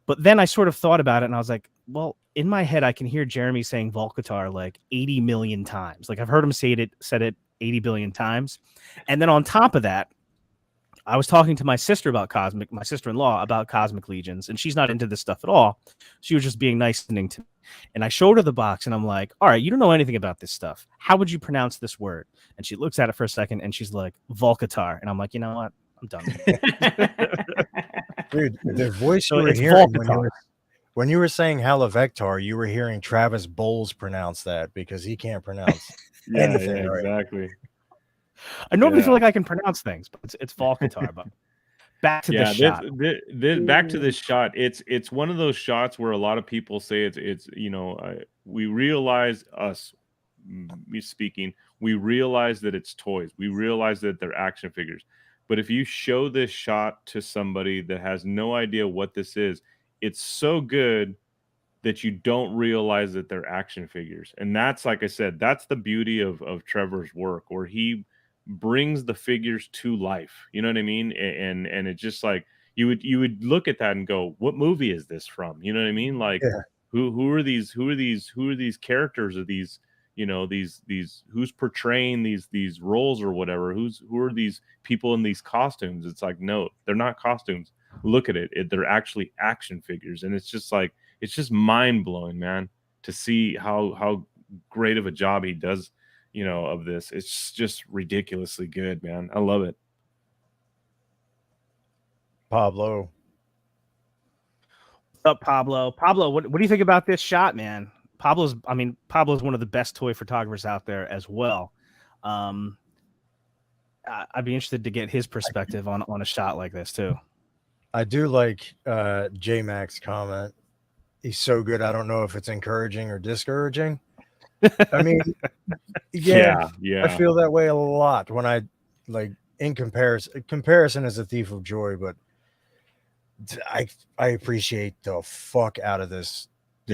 But then I sort of thought about it, and I was like, well, in my head, I can hear Jeremy saying Volcatar like 80 million times. Like I've heard him said it 80 billion times, and then on top of that, I was talking to my sister-in-law about Cosmic Legions, and she's not into this stuff at all. She was just being nice to me. And I showed her the box, and I'm like, all right, you don't know anything about this stuff. How would you pronounce this word? And she looks at it for a second, and she's like, Volcatar. And I'm like, you know what? I'm done. Dude, the voice So you were it's hearing Volcatar. when you were saying Halavectar, you were hearing Travis Bowles pronounce that because he can't pronounce anything right. Exactly. I normally feel like I can pronounce things, but it's Volcatar. But back to this shot. Back to this shot. It's one of those shots where a lot of people say it's we realize me speaking, we realize that it's toys. We realize that they're action figures. But if you show this shot to somebody that has no idea what this is, it's so good that you don't realize that they're action figures. And that's, like I said, that's the beauty of Trevor's work, where he brings the figures to life. You know what I mean? And it's just like you would look at that and go, what movie is this from? You know what I mean? Like who are these characters, or these, these who's portraying these roles or whatever? Who are these people in these costumes? It's like, no, they're not costumes. Look at it. They're actually action figures. And it's just like, it's just mind blowing, man, to see how great of a job he does, of this. It's just ridiculously good, man. I love it. Pablo. What's up, Pablo? Pablo, what do you think about this shot, man? Pablo's one of the best toy photographers out there as well. I'd be interested to get his perspective on a shot like this too. I do like J Mac's comment. He's so good. I don't know if it's encouraging or discouraging. I mean, yeah. I feel that way a lot when I in comparison is a thief of joy, but I appreciate the fuck out of this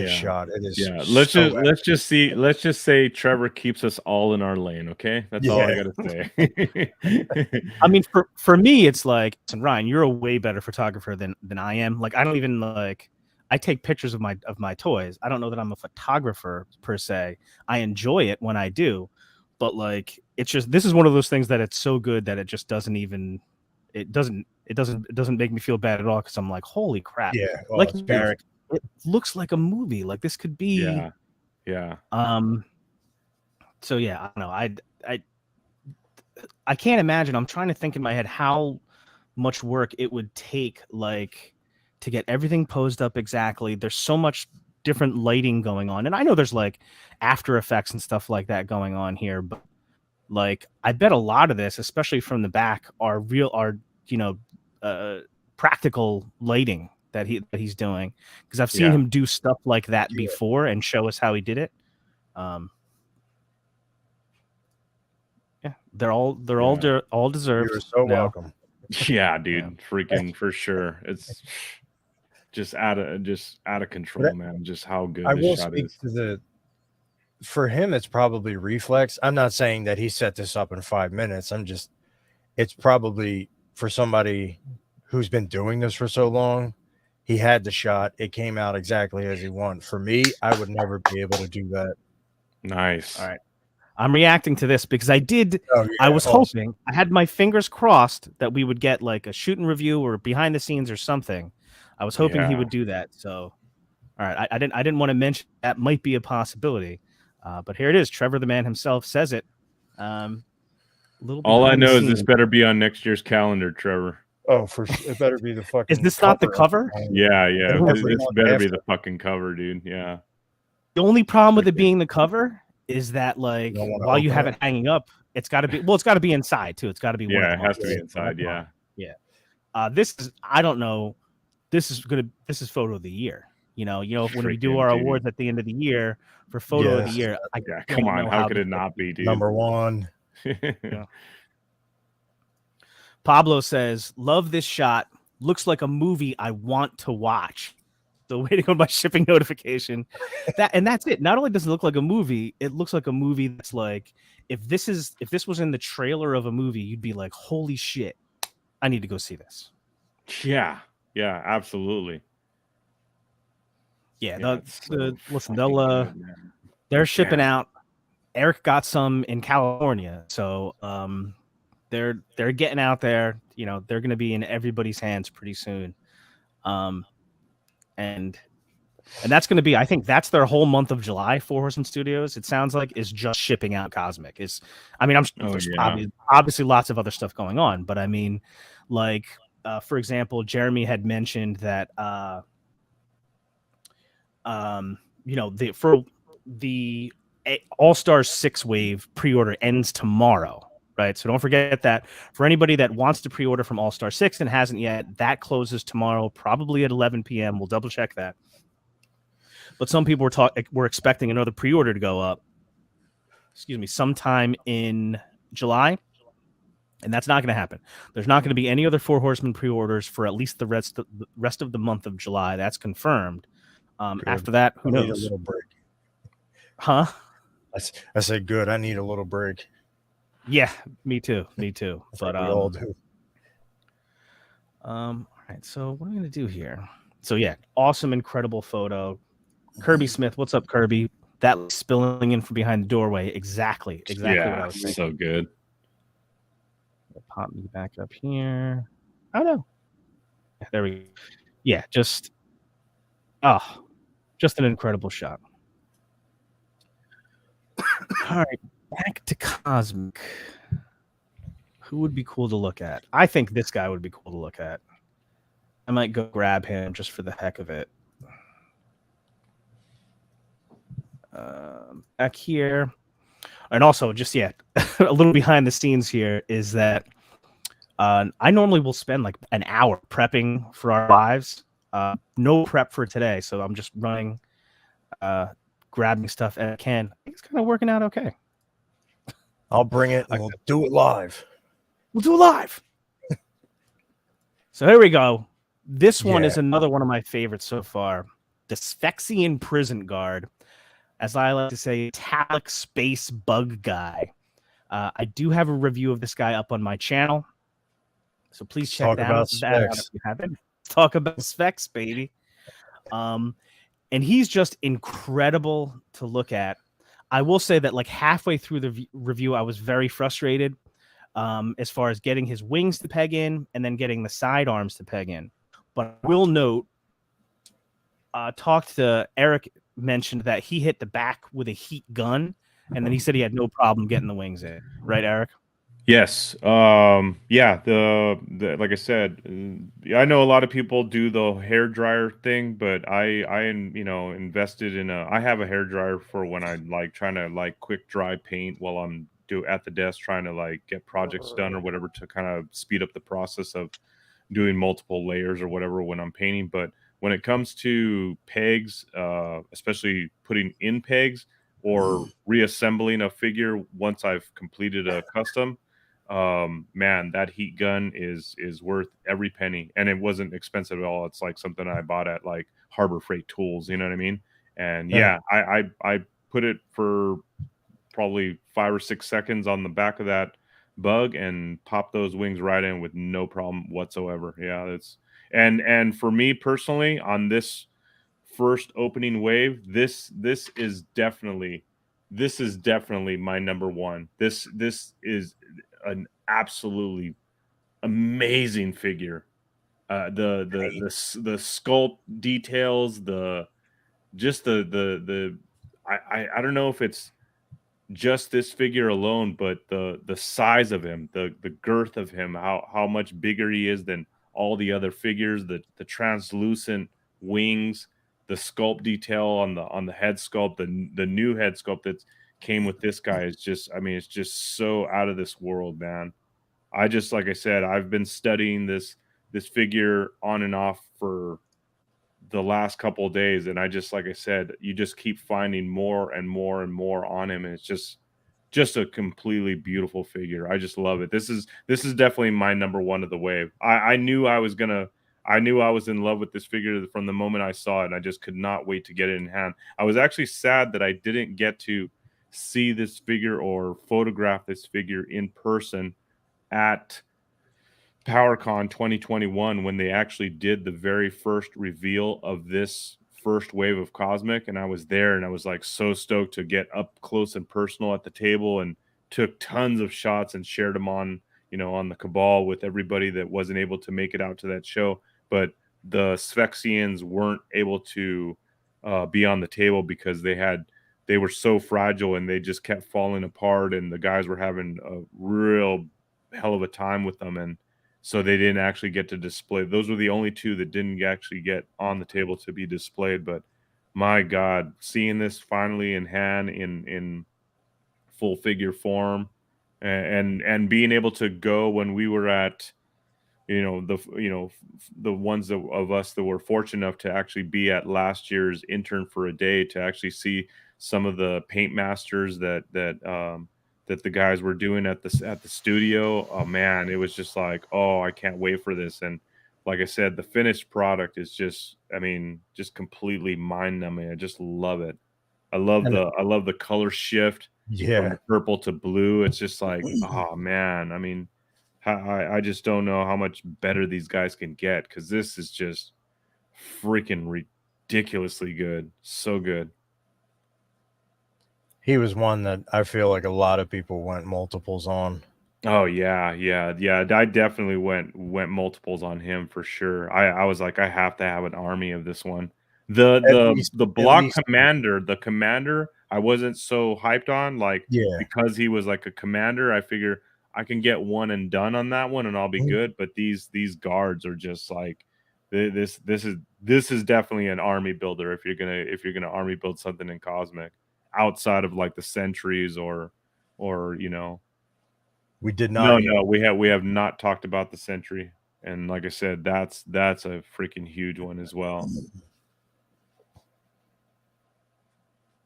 shot. It is. Yeah. Let's just say Trevor keeps us all in our lane. Okay. That's all I got to say. I mean, for me, it's like, Ryan, you're a way better photographer than I am. Like, I don't even I take pictures of my toys. I don't know that I'm a photographer per se. I enjoy it when I do, but like, it's just, this is one of those things that it's so good that it just doesn't make me feel bad at all. Cause I'm like, holy crap. Yeah. Well, like Eric, it looks like a movie. Like this could be, yeah. So yeah, I don't know. I can't imagine. I'm trying to think in my head how much work it would take, like, to get everything posed up exactly. There's so much different lighting going on, and I know there's like After Effects and stuff like that going on here, but like I bet a lot of this, especially from the back, are practical lighting that he's doing, because I've seen him do stuff like that before and show us how he did it. They're all deserved. You're so welcome. Yeah, dude, freaking for sure. It's just out of control, man. Just how good this shot is. For him, it's probably reflex. I'm not saying that he set this up in 5 minutes. It's probably for somebody who's been doing this for so long. He had the shot. It came out exactly as he wanted. For me, I would never be able to do that. Nice. All right. I'm reacting to this because I was awesome. hoping, I had my fingers crossed that we would get like a shoot and review or behind the scenes or something. I was hoping he would do that. So, all right. I didn't want to mention that might be a possibility. But here it is. Trevor the man himself says it. All I know is this better be on next year's calendar, Trevor. Oh, for sure. It better be the fucking Is this not the cover? Yeah. This better be the fucking cover, dude. Yeah. The only problem with it being the cover is that, like, don't wanna while you open have it? it hanging up, it's got to be, well, it's got to be inside too. It's got to be one of Yeah, the it has to be months. inside. Yeah. This is, I don't know. This is photo of the year. You know when we do Freaking our dude. awards at the end of the year for photo of the Yes. year, I Yeah, don't come on. know How how could this it not be, dude? Number one. Yeah. Pablo says, "Love this shot. Looks like a movie I want to watch." So waiting on my shipping notification. That's it. Not only does it look like a movie, it looks like a movie that's like, if this was in the trailer of a movie, you'd be like, "Holy shit, I need to go see this." Yeah. Yeah, absolutely. Yeah, Yeah, it's so listen, fucking good, man. they're shipping Damn. out. Eric got some in California, so they're getting out there. You know, they're going to be in everybody's hands pretty soon. And that's going to be, I think that's their whole month of July. Four Horsemen Studios, it sounds like, is just shipping out Cosmic. I mean, there's obviously lots of other stuff going on, but I mean, like, for example, Jeremy had mentioned that for the All-Star 6 wave pre-order ends tomorrow, right? So don't forget that. For anybody that wants to pre-order from All-Star 6 and hasn't yet, that closes tomorrow, probably at 11 p.m. We'll double check that. But some people were expecting another pre-order to go up, sometime in July, and that's not going to happen. There's not going to be any other Four Horsemen pre-orders for at least the rest of the month of July. That's confirmed. After that, who knows? Need a little break. Huh? I said, good. I need a little break. Yeah, me too. But we all do. All right. So what am I going to do here? So yeah, awesome, incredible photo. Kirby Smith, what's up, Kirby? That spilling in from behind the doorway. Exactly what I was thinking. So good. Pop me back up here. Oh no. There we go. Yeah, just an incredible shot. All right, back to Cosmic. Who would be cool to look at? I think this guy would be cool to look at. I might go grab him just for the heck of it. Back here. And also, just a little behind the scenes here is that I normally will spend like an hour prepping for our lives. No prep for today, so I'm just running, grabbing stuff and I can. I think it's kind of working out okay. I'll bring it and we'll do it live. We'll do it live. So here we go. This one is another one of my favorites so far. The Sphexian Prison Guard, as I like to say, metallic space bug guy. I do have a review of this guy up on my channel, so please check that out if you haven't. Talk about Sphex, baby. And he's just incredible to look at. I will say that like halfway through the review, I was very frustrated as far as getting his wings to peg in and then getting the sidearms to peg in. But I will note, talked to Eric, mentioned that he hit the back with a heat gun, and then he said he had no problem getting the wings in. Right, Eric? Yes. Yeah. The like I said, I know a lot of people do the hair dryer thing, but I invested in I have a hair dryer for when I like trying to like quick dry paint while I'm at the desk trying to like get projects done or whatever to kind of speed up the process of doing multiple layers or whatever when I'm painting. But when it comes to pegs, especially putting in pegs or reassembling a figure once I've completed a custom, man, that heat gun is worth every penny, and it wasn't expensive at all. It's like something I bought at like Harbor Freight Tools, you know what I mean? And yeah, I put it for probably 5 or 6 seconds on the back of that bug and pop those wings right in with no problem whatsoever. Yeah, it's and for me personally on this first opening wave, this is definitely my number one. This is an absolutely amazing figure. The sculpt details, I don't know if it's just this figure alone, but the size of him, the girth of him, how much bigger he is than all the other figures, the translucent wings, sculpt detail on the head sculpt, the new head sculpt that came with this guy is just, I mean, it's just so out of this world, man. I just, like I said, I've been studying this figure on and off for the last couple of days, and I just, like I said, you just keep finding more and more and more on him, and it's just a completely beautiful figure. I just love it. This is definitely my number one of the wave. I knew I was gonna. I knew I was in love with this figure from the moment I saw it, and I just could not wait to get it in hand. I was actually sad that I didn't get to see this figure or photograph this figure in person at PowerCon 2021 when they actually did the very first reveal of this first wave of Cosmic, and I was there, and I was like so stoked to get up close and personal at the table, and took tons of shots and shared them on, on the Cabal with everybody that wasn't able to make it out to that show. But the Sphexians weren't able to be on the table because they were so fragile, and they just kept falling apart, and the guys were having a real hell of a time with them, and so they didn't actually get to display. Those were the only two that didn't actually get on the table to be displayed. But my God, seeing this finally in hand in full figure form, and being able to go when we were at, the ones of us that were fortunate enough to actually be at last year's intern for a day, to actually see some of the paint masters that the guys were doing at the studio. Oh man, it was just like, oh, I can't wait for this. And like I said, the finished product is just, I mean, just completely mind numbing. I just love it. I love the color shift from the purple to blue. It's just like, oh man, I mean, I just don't know how much better these guys can get, because this is just freaking ridiculously good. So good. He was one that I feel like a lot of people went multiples on. Oh yeah. I definitely went multiples on him for sure. I was like, I have to have an army of this one. The block commander, I wasn't so hyped on, like, because he was like a commander. I figure I can get one and done on that one, and I'll be good. But these guards are just like, this is definitely an army builder if you're gonna army build something in Cosmic, outside of like the sentries or we did not. No, we have not talked about the sentry, and like I said, that's a freaking huge one as well.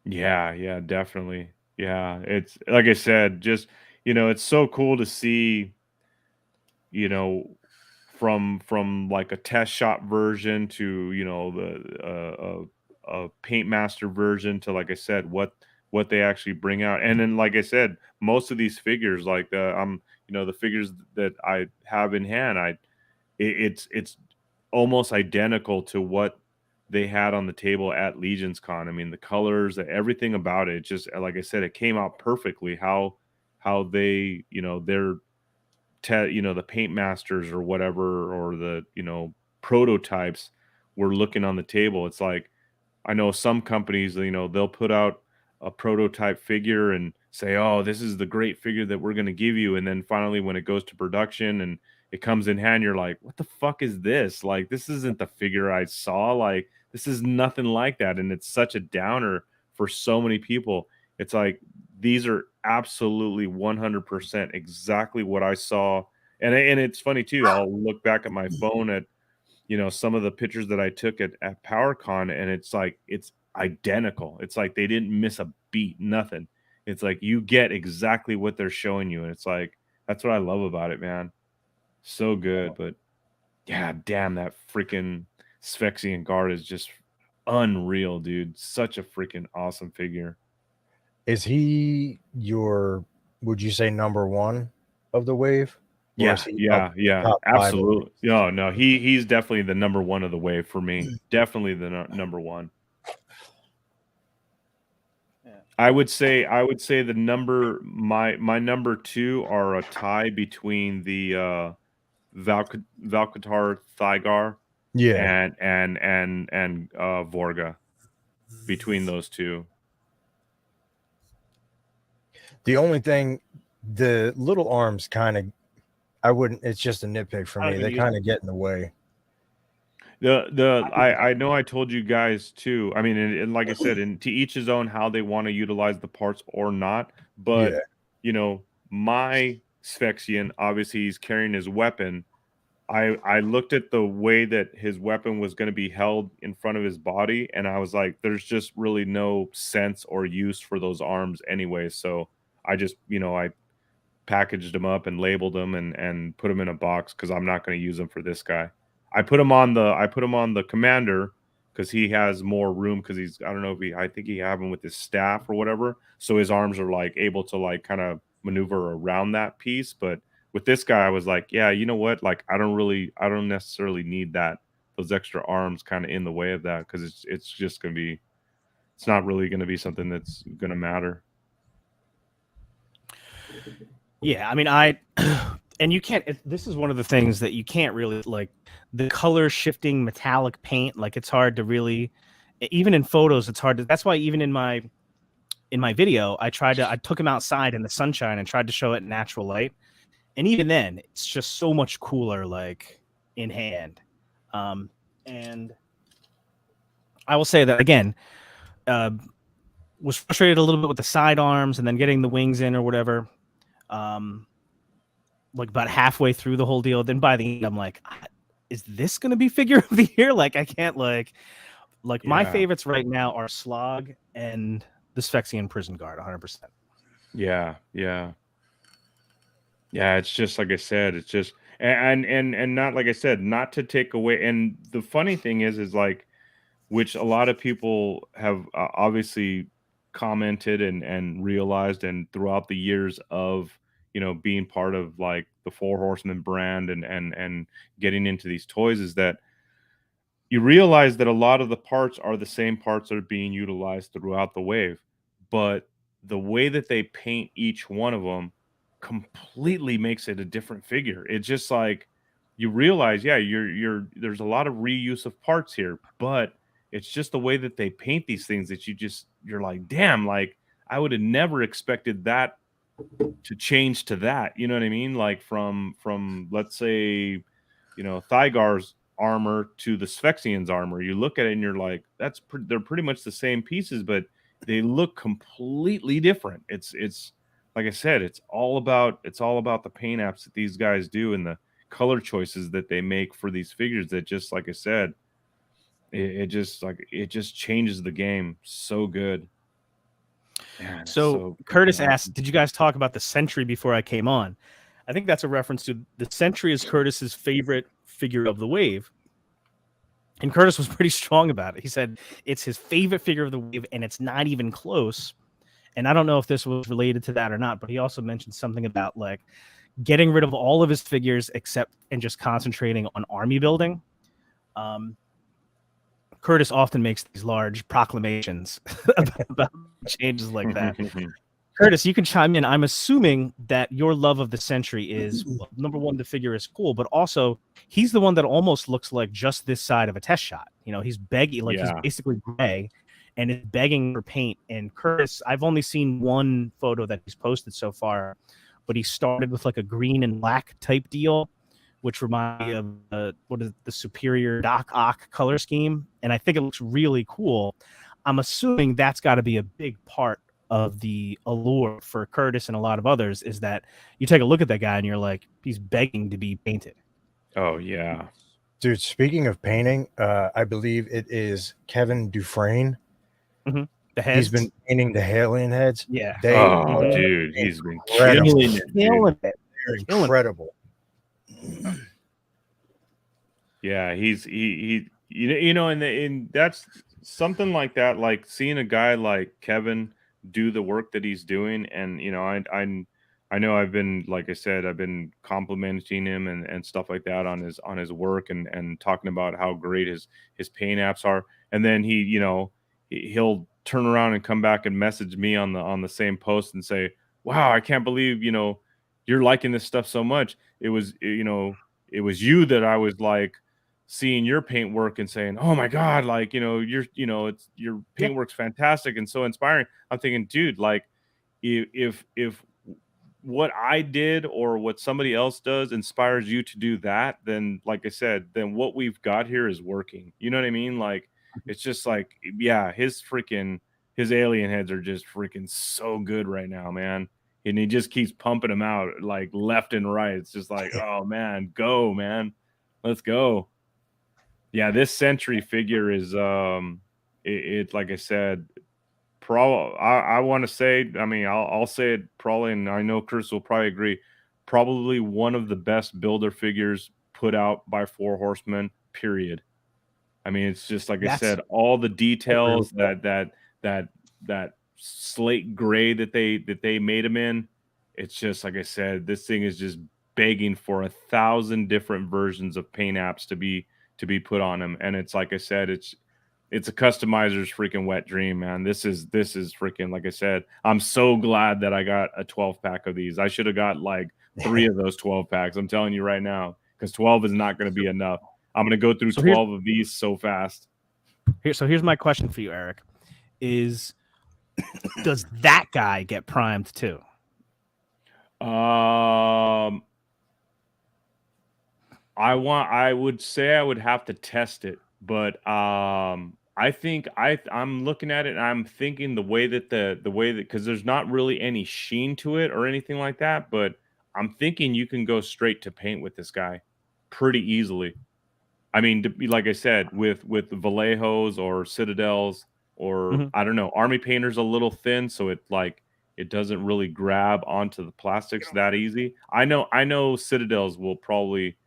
Yeah, definitely. Yeah, it's like I said, just, it's so cool to see, you know, from like a test shop version to, the paint master version to, like I said, what they actually bring out. And then, like I said, most of these figures, like the figures that I have in hand, it's almost identical to what they had on the table at Legions Con. I mean, the colors, everything about it, just like I said, it came out perfectly. How they, the paint masters or whatever, or the, prototypes were looking on the table. It's like, I know some companies, they'll put out a prototype figure and say, oh, this is the great figure that we're going to give you. And then finally, when it goes to production and it comes in hand, you're like, what the fuck is this? Like, this isn't the figure I saw. Like, this is nothing like that. And it's such a downer for so many people. It's like, these are absolutely 100% exactly what I saw. And it's funny too. I'll look back at my phone at, some of the pictures that I took at PowerCon, and it's like, it's identical. It's like they didn't miss a beat, nothing. It's like you get exactly what they're showing you. And it's like, that's what I love about it, man. So good. But yeah, damn, that freaking Sphexian guard is just unreal, dude. Such a freaking awesome figure. Is he would you say number one of the wave? Yeah, absolutely. No, he's definitely the number one of the wave for me. Definitely the number one. Yeah. I would say the my number two are a tie between the Valkatar Thygar, and Vorga. Between those two. The only thing, the little arms kind of, it's just a nitpick for me. They kind of get in the way. I know I told you guys too. I mean, and like I said, and to each his own how they want to utilize the parts or not. But Yeah. you know, my Sphexian, obviously he's carrying his weapon. I looked at the way that his weapon was going to be held in front of his body, and I was like, there's just really no sense or use for those arms anyway. So I just, I packaged them up and labeled them and put them in a box because I'm not going to use them for this guy. I put him on the commander because he has more room because he's I don't know if he I think he have him with his staff or whatever, so his arms are like able to like kind of maneuver around that piece. But with this guy, I was like, yeah, you know what? Like I don't necessarily need those extra arms kind of in the way of that because it's just gonna be it's not really gonna be something that's gonna matter. Yeah, I mean, and you can't. This is one of the things that you can't really like the color shifting metallic paint. Like it's hard to really, even in photos, it's hard to. That's why even in my video, I took him outside in the sunshine and tried to show it in natural light, and even then, it's just so much cooler, like in hand. And I will say that again, was frustrated a little bit with the side arms and then getting the wings in or whatever. Like about halfway through the whole deal. Then by the end, I'm like, is this going to be figure of the year? Like, I can't like my favorites right now are Slog and the Sphexian Prison Guard, 100%. Yeah, yeah. Yeah, it's just like I said, it's just and not like I said, not to take away. And the funny thing is like, which a lot of people have obviously commented and realized, and throughout the years of being part of like the Four Horsemen brand and getting into these toys, is that you realize that a lot of the parts are the same parts that are being utilized throughout the wave, but the way that they paint each one of them completely makes it a different figure. It's just like you realize, yeah, you're there's a lot of reuse of parts here, but it's just the way that they paint these things that you're like, damn, like I would have never expected that to change to that. You know what I mean? Like from let's say, Thygar's armor to the Sphexian's armor. You look at it and you're like, they're pretty much the same pieces, but they look completely different. It's like I said, it's all about the paint apps that these guys do and the color choices that they make for these figures that just like I said, it just changes the game so good. Man, So Curtis asked, did you guys talk about the Sentry before I came on? I think that's a reference to the Sentry is Curtis's favorite figure of the wave. And Curtis was pretty strong about it. He said it's his favorite figure of the wave, and it's not even close. And I don't know if this was related to that or not, but he also mentioned something about like getting rid of all of his figures and just concentrating on army building. Curtis often makes these large proclamations about changes like that. Curtis, you can chime in. I'm assuming that your love of the Sentry is, well, number one, the figure is cool, but also he's the one that almost looks like just this side of a test shot. He's begging, like he's basically gray and is begging for paint. And Curtis, I've only seen one photo that he's posted so far, but he started with like a green and black type deal, which reminds me of what is the Superior Doc Ock color scheme. And I think it looks really cool. I'm assuming that's got to be a big part of the allure for Curtis and a lot of others, is that you take a look at that guy and you're like, he's begging to be painted. Oh, yeah. Dude, speaking of painting, I believe it is Kevin Dufresne. Mm-hmm. The heads. He's been painting the alien heads. Yeah. Dude, he's been killing it. They're incredible. Yeah, he and that's something like that. Like seeing a guy like Kevin do the work that he's doing, and I know I've been, like I said, I've been complimenting him and stuff like that on his work and talking about how great his paint apps are, and then he'll turn around and come back and message me on the same post and say, wow, I can't believe you're liking this stuff so much. It was you that I was like seeing your paint work and saying, oh my God, like, it's your paint work's fantastic and so inspiring. I'm thinking, dude, like if what I did or what somebody else does inspires you to do that, then like I said, then what we've got here is working. You know what I mean? Like it's just like, yeah, his alien heads are just freaking so good right now, man. And he just keeps pumping them out like left and right. It's just like, oh man, go, man. Let's go. Yeah, this Sentry figure is it like I said, I want to say, I mean, I'll say it probably, and I know Chris will probably agree, probably one of the best builder figures put out by Four Horsemen, period. I mean, it's just like I said, all the details that slate gray that they made him in. It's just like I said, this thing is just begging for 1,000 different versions of paint apps to be put on him. And it's like I said, it's a customizer's freaking wet dream, man. This is freaking, like I said, I'm so glad that I got a 12 pack of these. I should have got like 3 of those 12 packs. I'm telling you right now, because 12 is not going to be enough. I'm going to go through 12 of these so fast. Here's my question for you, Eric. Does that guy get primed too? I would say I would have to test it, but I think I'm looking at it and I'm thinking the way that because there's not really any sheen to it or anything like that, but I'm thinking you can go straight to paint with this guy pretty easily. I mean, like I said, with Vallejos or Citadels or I don't know, Army Painter's a little thin, so it doesn't really grab onto the plastics that easy. I know Citadels will probably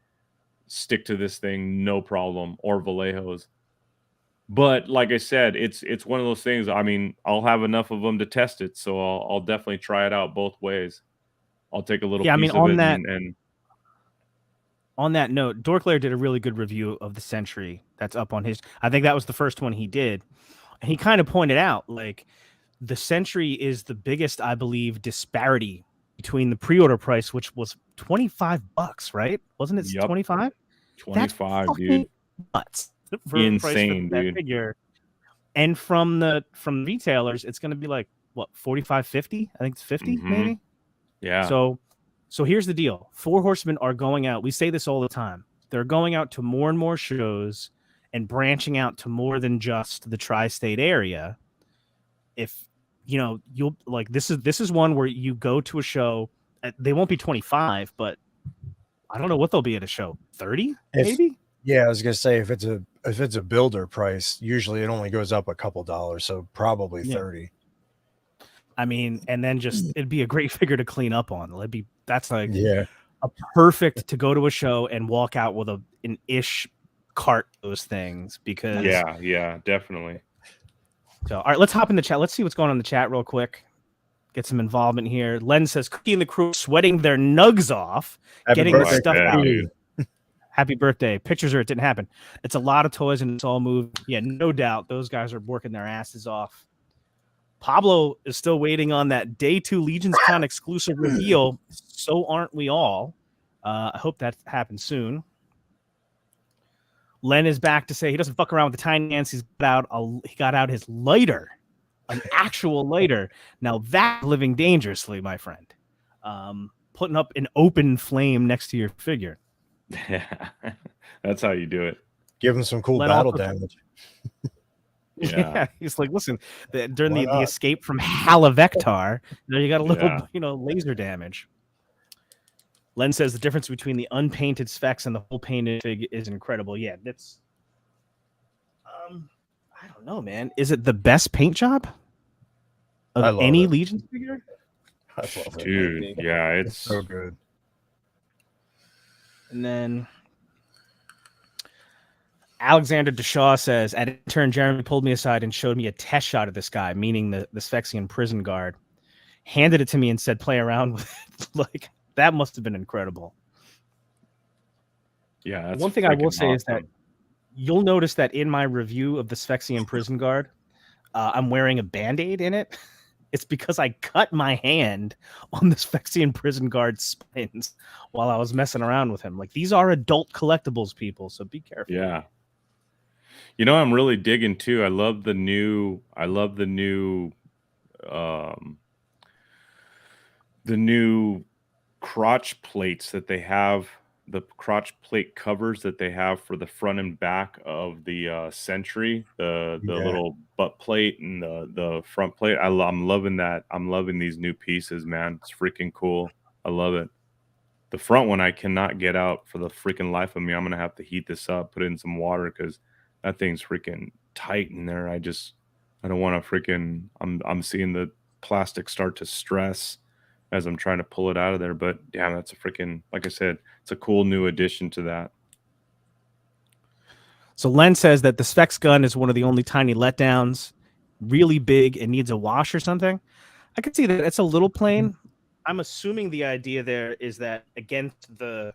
stick to this thing no problem, or Vallejos. But like I said, it's one of those things. I mean, I'll have enough of them to test it, so I'll definitely try it out both ways. I'll take a little piece of it and on that note, Dork Lair did a really good review of the Sentry that's up on his. I think that was the first one he did. And he kind of pointed out, like, the Sentry is the biggest, I believe, disparity between the pre-order price, which was $25, right? Wasn't it 25? 25, dude. Nuts. Insane, dude. Figure. And from retailers, it's going to be like, what, 45, 50? I think it's 50, maybe? Yeah. So here's the deal. Four Horsemen are going out. We say this all the time. They're going out to more and more shows and branching out to more than just the tri-state area. If you'll like, this is one where you go to a show. They won't be 25, but I don't know what they'll be at a show. 30, maybe. Yeah, I was gonna say if it's a builder price, usually it only goes up a couple dollars, so probably 30. I mean, and then it'd be a great figure to clean up on. That's like a perfect to go to a show and walk out with an ish cart of those things, because yeah, definitely. So all right, let's hop in the chat. Let's see what's going on in the chat real quick. Get some involvement here. Len says Cookie and the crew sweating their nugs off, getting the stuff out. Happy birthday. Pictures it didn't happen. It's a lot of toys and it's all moved. Yeah, no doubt. Those guys are working their asses off. Pablo is still waiting on that Day 2 Legions Con exclusive reveal. So aren't we all? I hope that happens soon. Len is back to say he doesn't fuck around with the tiny ants. He got out his lighter, an actual lighter. Now that's living dangerously, my friend. Putting up an open flame next to your figure. Yeah, that's how you do it. Give him some cool battle damage. Yeah, he's like, listen, during the escape from Halavectar, you got a little, laser damage. Len says the difference between the unpainted specs and the whole painted fig is incredible. Yeah, that's, I don't know, man. Is it the best paint job of any Legion figure? I love it, dude. Yeah, it's so good. And then Alexander Deshaw says, at intern, Jeremy pulled me aside and showed me a test shot of this guy, meaning the Sphexian prison guard, handed it to me and said, play around with it. Like, that must have been incredible. Yeah. That's one thing I will say is that you'll notice that in my review of the Sphexian prison guard, I'm wearing a Band-Aid in it. It's because I cut my hand on the Sphexian prison guard spines while I was messing around with him. Like, these are adult collectibles, people, so be careful. Yeah. I'm really digging too. I love the new crotch plates that they have, the crotch plate covers that they have for the front and back of the Sentry, the Yeah. little butt plate and the front plate. I'm loving that. I'm loving these new pieces, man. It's freaking cool. I love it. The front one I cannot get out for the freaking life of me. I'm gonna have to heat this up, put it in some water because that thing's freaking tight in there. I don't want to freaking. I'm seeing the plastic start to stress as I'm trying to pull it out of there. But damn, that's a freaking, like I said, it's a cool new addition to that. So Len says that the Specs gun is one of the only tiny letdowns, really big and needs a wash or something. I can see that it's a little plain. I'm assuming the idea there is that against the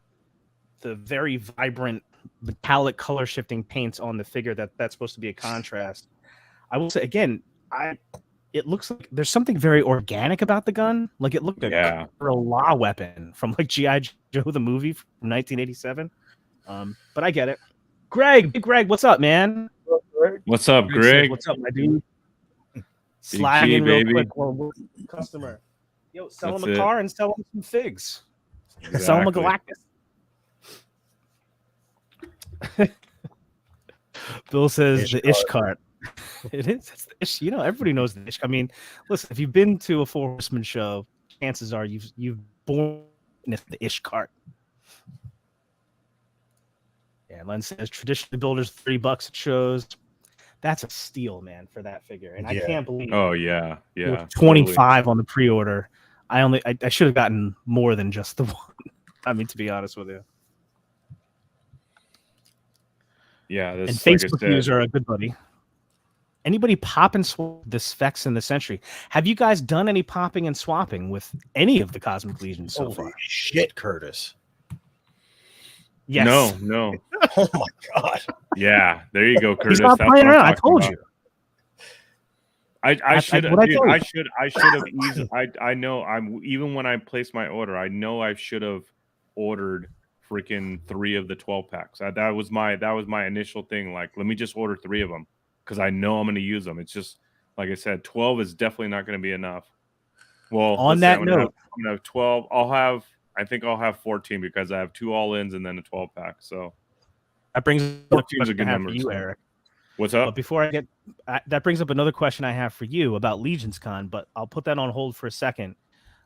very vibrant metallic color shifting paints on the figure, that's supposed to be a contrast. I will say again, it looks like there's something very organic about the gun. Like it looked like a law weapon from like G.I. Joe the movie from 1987. But I get it. Greg, what's up, man? What's up, Greg? What's up, my dude? Sliding in real quick. Customer. Yo, sell him a car and sell him some figs. Exactly. Sell him a Galactus. Bill says the Ish cart. It is. It's the Ish. You know, everybody knows the Ish. I mean, listen, if you've been to a Four Horsemen show, chances are you've born the Ish cart. Yeah, Len says traditionally builders $30 at shows. That's a steal, man, for that figure. And I can't believe. Oh yeah. 25 totally. On the pre-order. I should have gotten more than just the one. I mean, to be honest with you. Yeah, and Facebook views are a good buddy. Anybody pop and swap the Specs in the Sentry? Have you guys done any popping and swapping with any of the Cosmic Legions so far? Shit, Curtis. Yes. No. Oh my god. Yeah, there you go, Curtis. He's not playing around. I told you. I should have easily. I know. I'm even when I placed my order, I know I should have ordered freaking 3 of the 12 packs. That was my initial thing. Like, let me just order 3 of them because I know I'm going to use them. It's just like I said, 12 is definitely not going to be enough. Well, on that note, I'm gonna have 12. I think I'll have 14 because I have 2 all-ins and then a 12 pack. So that brings 14 is a good number. For you, Eric. What's up? But before I get that brings up another question I have for you about Legions Con, but I'll put that on hold for a second.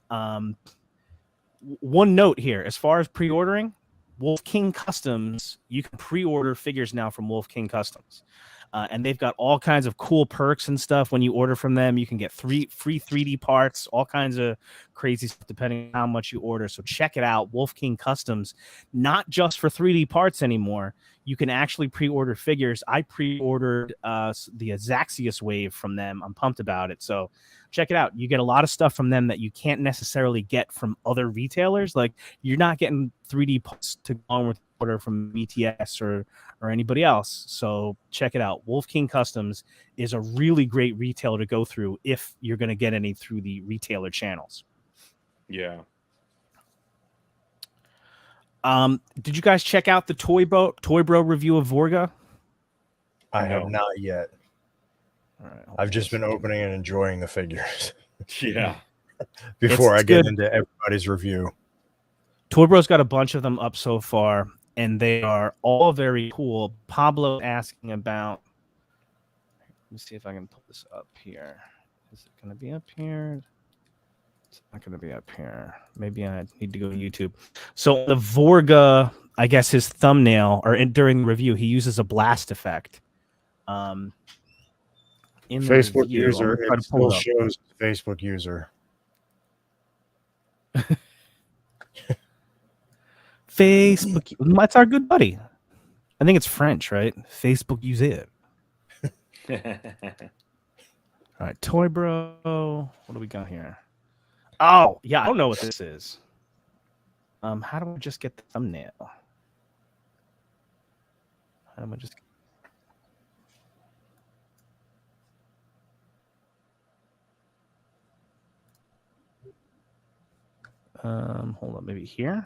One note here, as far as pre-ordering, Wolf King Customs, you can pre-order figures now from Wolf King Customs. And they've got all kinds of cool perks and stuff when you order from them. You can get free 3D parts, all kinds of crazy stuff depending on how much you order. So check it out, Wolf King Customs, not just for 3D parts anymore. You can actually pre-order figures. I pre-ordered the Azaxius Wave from them. I'm pumped about it. So check it out. You get a lot of stuff from them that you can't necessarily get from other retailers. Like you're not getting 3D parts to go on with order from BTS or anybody else. So check it out. Wolf King Customs is a really great retailer to go through if you're going to get any through the retailer channels. Yeah. Did you guys check out the Toy Bro review of Vorga? I have not yet. All right, I've just been opening and enjoying the figures. Yeah. Before I get into everybody's review. Toy Bro's got a bunch of them up so far, and they are all very cool. Pablo asking about. Let me see if I can pull this up here. Is it going to be up here? It's not going to be up here. Maybe I need to go to YouTube. So the Vorga, I guess his thumbnail, or during the review, he uses a blast effect. In Facebook review, user, it still shows Facebook user. Facebook, that's our good buddy. I think it's French, right? Facebook use it. All right, Toy Bro. What do we got here? Oh, yeah, I don't know what this is. How do I just get the thumbnail? How do I just? Hold on, maybe here.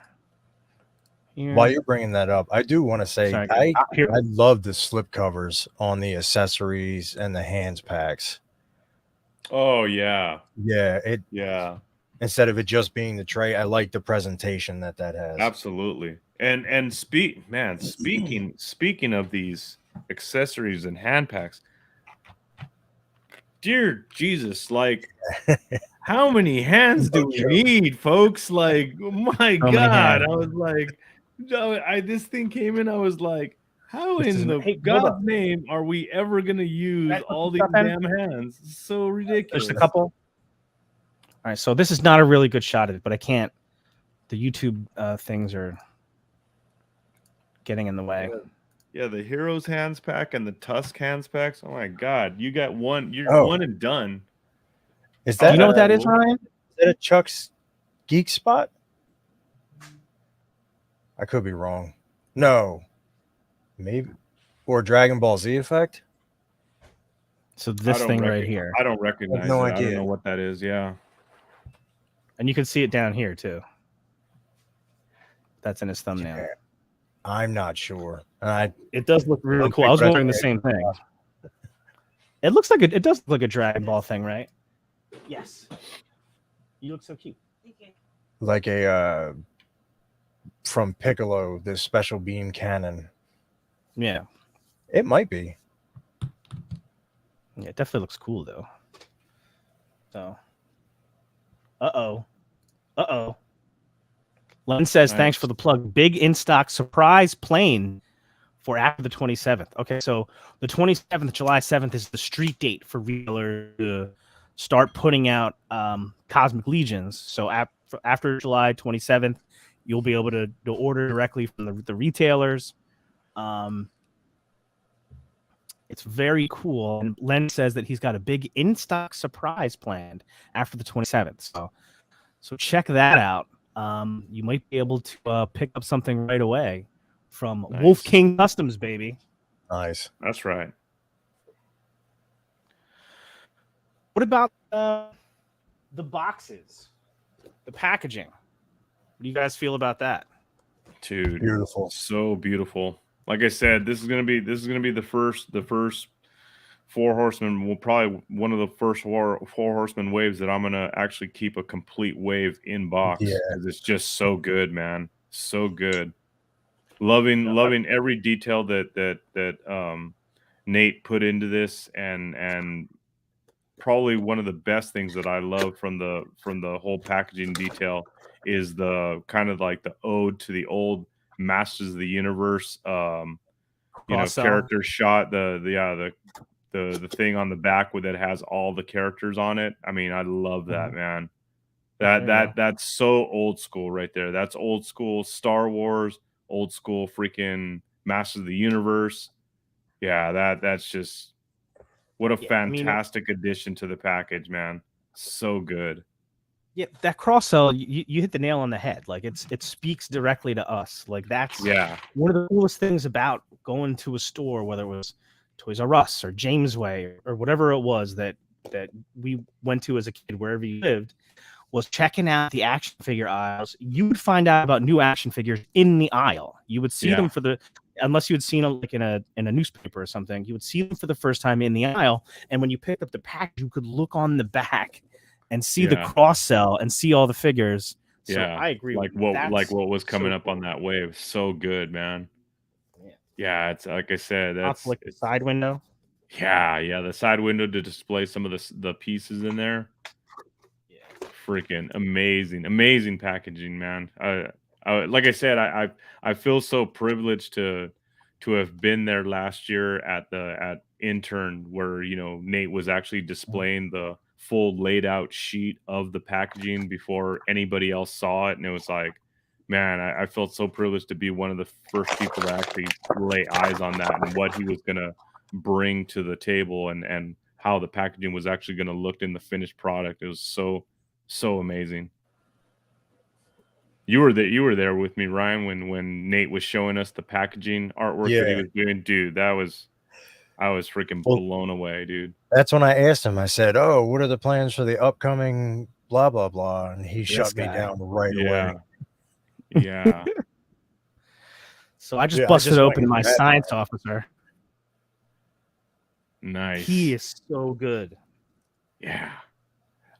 While you're bringing that up, I do want to say I love the slip covers on the accessories and the hands packs. Oh yeah, yeah, instead of it just being the tray. I like the presentation that has. Absolutely. And speaking of these accessories and hand packs, dear Jesus, like how many hands do we need, folks? Like, oh my So many God. hands. I was like, this thing came in, I was like, how This in is- the hey, hold God's up. name are we ever gonna use Can I put all some these stuff in? damn hands? It's so ridiculous. Just a couple. All right, so this is not a really good shot of it, but I can't. The YouTube things are getting in the way. Yeah, the Heroes hands pack and the Tusk hands packs. Oh my God, you got one. You're one and done. Is Do that you know what that a- is, Ryan? Is that a Chuck's Geek Spot? I could be wrong. No, maybe, or Dragon Ball Z effect. So this thing right here, I don't recognize no it. I don't idea. know what that is. Yeah. and you can see it down here too. That's in his thumbnail. Yeah, I'm not sure. It does look really cool. I was wondering the same thing. It looks like it does look like a Dragon Ball thing, right? Yes. You look so cute. like a from Piccolo, this special beam cannon. Yeah. It might be. Yeah, it definitely looks cool though. So. Uh-oh. Len says, Nice. Thanks for the plug. Big in stock surprise plane for after the 27th. Okay, so the 27th, July 7th is the street date for retailers to start putting out Cosmic Legions. So after July 27th, you'll be able to order directly from the retailers. It's very cool. And Len says that he's got a big in-stock surprise planned after the 27th. So check that out. You might be able to pick up something right away from Wolf King Customs, baby. Nice. That's right. What about the boxes, the packaging? What do you guys feel about that? Dude, Beautiful. So beautiful. Like I said, this is gonna be the first Four Horsemen. Will probably one of the first Four Horsemen waves that I'm gonna actually keep a complete wave in box. Yeah. Because it's just so good, man. So good. Loving every detail that Nate put into this, and probably one of the best things that I love from the whole packaging detail is the kind of like the ode to the old Masters of the Universe character shot, the thing on the back with it has all the characters on it. I mean, I love that, man. That's so old school right there. That's old school Star Wars, old school freaking Masters of the Universe. Yeah, that's just what a fantastic addition to the package, man. So good. Yeah, that cross sell, you hit the nail on the head. Like it speaks directly to us. Like that's one of the coolest things about going to a store, whether it was Toys R Us or Jamesway or whatever it was that we went to as a kid, wherever you lived, was checking out the action figure aisles. You would find out about new action figures in the aisle. You would see them unless you had seen them like in a newspaper or something, you would see them for the first time in the aisle. And when you picked up the package, you could look on the back and see the cross sell and see all the figures. So I agree. Like what was coming up on that wave. So good, man. Yeah, it's like I said, that's like the side window. Yeah, the side window to display some of the pieces in there. Yeah, freaking amazing packaging, man. Like I said, I feel so privileged to have been there last year at Intern, where Nate was actually displaying the full laid out sheet of the packaging before anybody else saw it, and it was like, man, I felt so privileged to be one of the first people to actually lay eyes on that and what he was gonna bring to the table, and how the packaging was actually gonna look in the finished product. It was so amazing. You were there with me, Ryan, when Nate was showing us the packaging artwork that he was doing. Dude, I was freaking blown away, dude. That's when I asked him. I said, "Oh, what are the plans for the upcoming blah blah blah?" And he shut me down right away. Yeah. So I just busted open my science officer. Nice. He is so good. Yeah.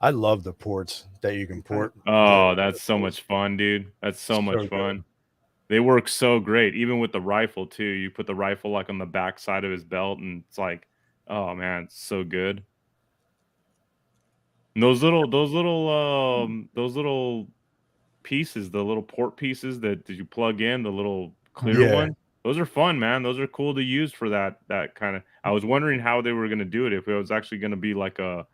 I love the ports that you can port. Oh, that's so much fun, dude. That's so much fun. Good. They work so great, even with the rifle too. You put the rifle like on the back side of his belt, and it's like, oh man, it's so good. And those little pieces, the little port pieces that you plug in, the little clear Yeah. one. Those are fun, man. Those are cool to use for that kind of. I was wondering how they were gonna do it. If it was actually gonna be like a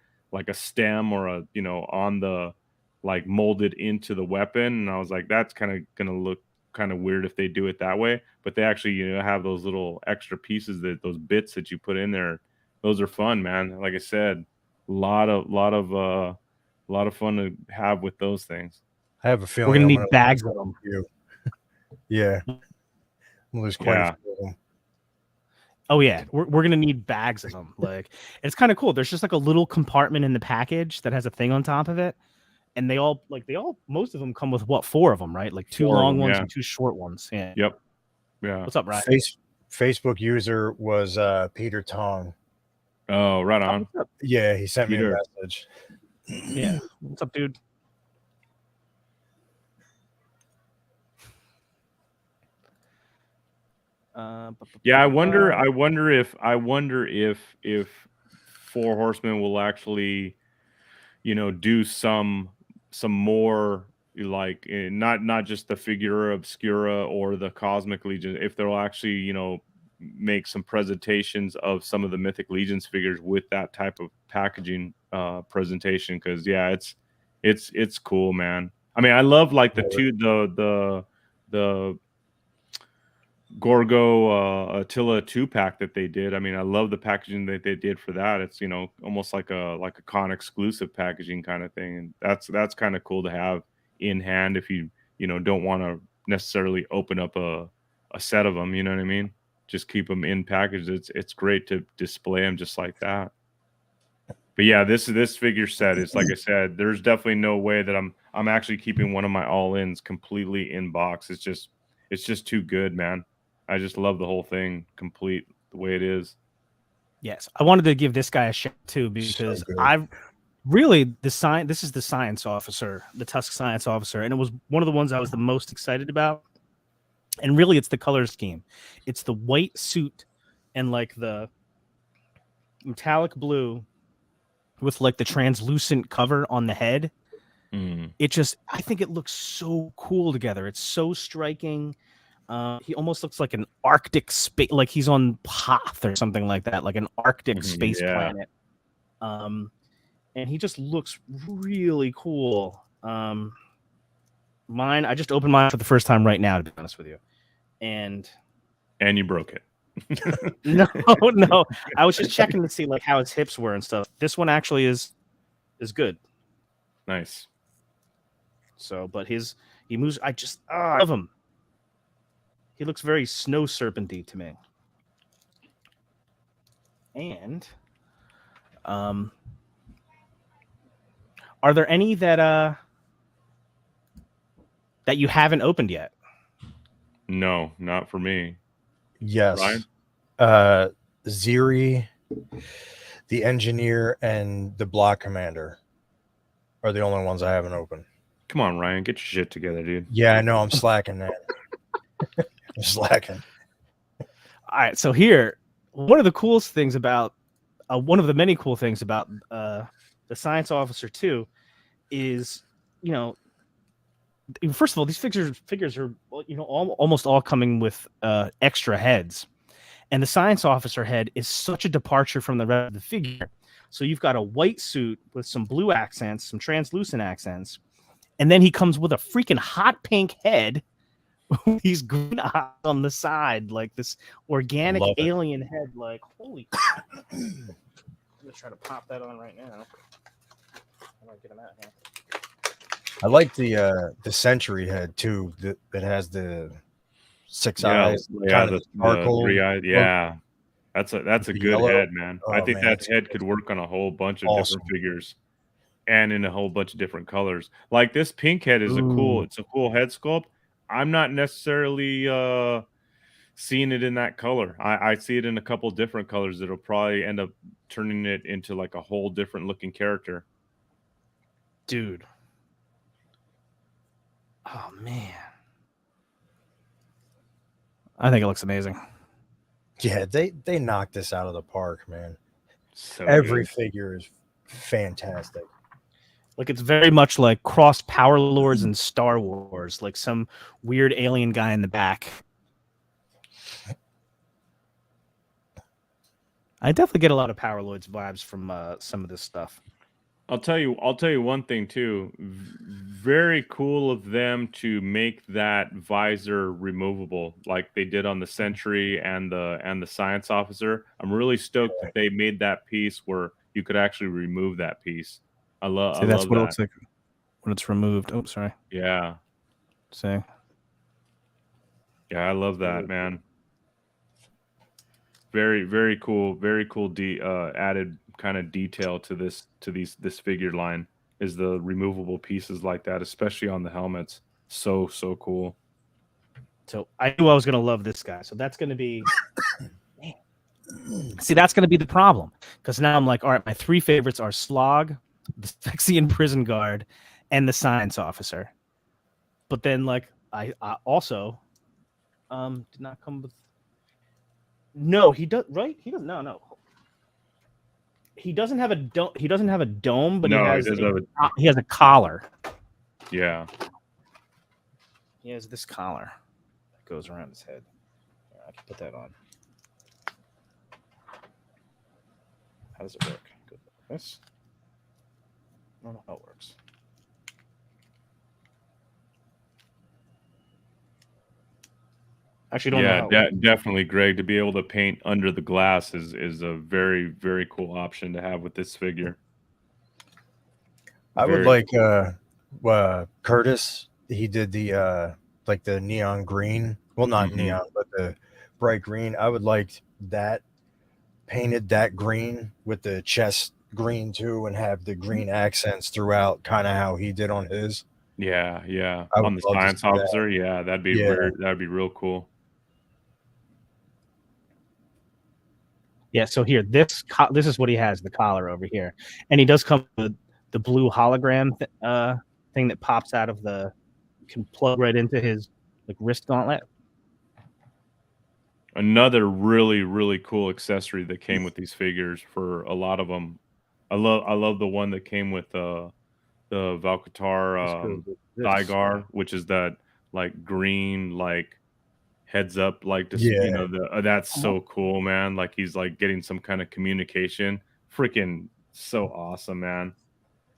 stem or a on the like molded into the weapon, and I was like, that's kind of gonna look kind of weird if they do it that way. But they actually have those little extra pieces those bits that you put in there. Those are fun, man. Like I said, a lot of fun to have with those things. I have a We're feeling gonna I'm need gonna bags of them. you. Yeah. Well, there's quite a few of them. Oh yeah, we're gonna need bags of them. Like it's kind of cool. There's just like a little compartment in the package that has a thing on top of it, and most of them come with 4 of them, right? Like 2 long ones and 2 short ones. Yeah. Yep. Yeah. What's up, Ryan? Facebook user was Peter Tong. Oh, right on. Yeah, he sent me a message. Yeah. What's up, dude? Yeah, I wonder if Four Horsemen will actually, do some more like not just the Figura Obscura or the Cosmic Legion. If they'll actually, make some presentations of some of the Mythic Legions figures with that type of packaging presentation, because yeah, it's cool, man. I mean, I love like the Gorgo Attila 2-pack that they did. I mean, I love the packaging that they did for that. It's almost like a con exclusive packaging kind of thing, and that's kind of cool to have in hand if you don't want to necessarily open up a set of them. You know what I mean? Just keep them in package. It's great to display them just like that. But yeah, this figure set is, like I said, there's definitely no way that I'm actually keeping one of my all-ins completely in box. It's just too good, man. I just love the whole thing complete the way it is. Yes, I wanted to give this guy a shout too, because this is the science officer, the Tusk science officer, and it was one of the ones I was the most excited about. And really, it's the color scheme. It's the white suit and like the metallic blue with like the translucent cover on the head. I think it looks so cool together. It's so striking. He almost looks like an Arctic space, like he's on Hoth or something like that, like an Arctic space planet. And he just looks really cool. Mine, I just opened mine for the first time right now, to be honest with you. And you broke it. No. I was just checking to see like how his hips were and stuff. This one actually is good. Nice. So, but he moves. I love him. He looks very snow serpenty to me. And are there any that you haven't opened yet? No, not for me. Yes. Ryan? Ziri, the engineer, and the block commander are the only ones I haven't opened. Come on, Ryan, get your shit together, dude. Yeah, I know I'm slacking, man. I'm slacking. All right, so here, one of the coolest things about one of the many cool things about the science officer too is, first of all, these figures are almost all coming with extra heads, and the science officer head is such a departure from the rest of the figure. So you've got a white suit with some blue accents, some translucent accents, and then he comes with a freaking hot pink head with these green eyes on the side, like this organic alien head. Like, holy crap. I'm gonna try to pop that on right now. I might get him out here. I like the Century head too. That has the 6 eyes, kind of sparkle. 3 eyes. Yeah, that's a good yellow head, man. I think that head could work on a whole bunch of different figures, and in a whole bunch of different colors. Like this pink head is it's a cool head sculpt. I'm not necessarily seeing it in that color. I see it in a couple different colors that'll probably end up turning it into like a whole different looking character. dude. Oh man, I think it looks amazing. Yeah, they knocked this out of the park, man. So Every good. figure is fantastic. Like it's very much like cross Power Lords and Star Wars, like some weird alien guy in the back. I definitely get a lot of Power Lords vibes from some of this stuff. I'll tell you one thing too. Very cool of them to make that visor removable, like they did on the Sentry and the Science Officer. I'm really stoked that they made that piece where you could actually remove that piece. I See, that's love what it that. looks like when it's removed. Oh, sorry. Yeah, See. yeah, I love that, man. Very cool. Very cool. Added kind of detail to this figure line is the removable pieces like that, especially on the helmets. So cool. So I knew I was gonna love this guy. So that's gonna be. See, that's gonna be the problem because now I'm like, all right, my three favorites are Slog, the Phyrexian prison guard, and the Science Officer. But then, like, I also did not come with. No, he does. Right? He doesn't. No. He doesn't have a dome. He doesn't have a dome, but No, he has a collar. Yeah. He has this collar that goes around his head. I can put that on. How does it work? Go like this. I don't know how it works. Actually, don't know. Yeah, definitely, Greg. To be able to paint under the glass is a very cool option to have with this figure. I would like Curtis. He did the like the neon green. Well, not neon, but the bright green. I would like that painted that green with the chest green too, and have the green accents throughout, kind of how he did on his. Yeah. I On would the love to Science see that. Officer, yeah, that'd be real cool. Yeah. So here, this is what he has, the collar over here, and he does come with the blue hologram thing that pops out of the. Can plug right into his like wrist gauntlet. Another really cool accessory that came with these figures for a lot of them. I love the one that came with the Valkatar Thygar, which is that like green like heads up like this, you know, that's so cool, man. Like he's like getting some kind of communication. Freaking so awesome, man.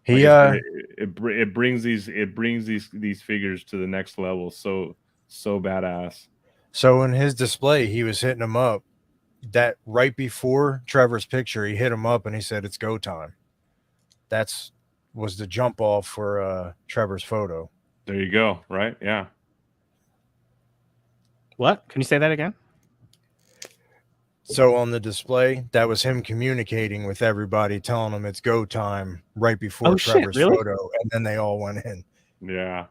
He it brings these figures to the next level. So badass. So in his display, he was hitting him up. That right before Trevor's picture, he hit him up and he said, "It's go time." Was the jump off for Trevor's photo. There you go. Right? Yeah. What? Can you say that again? So on the display, that was him communicating with everybody, telling them it's go time right before Trevor's photo, and then they all went in. Yeah.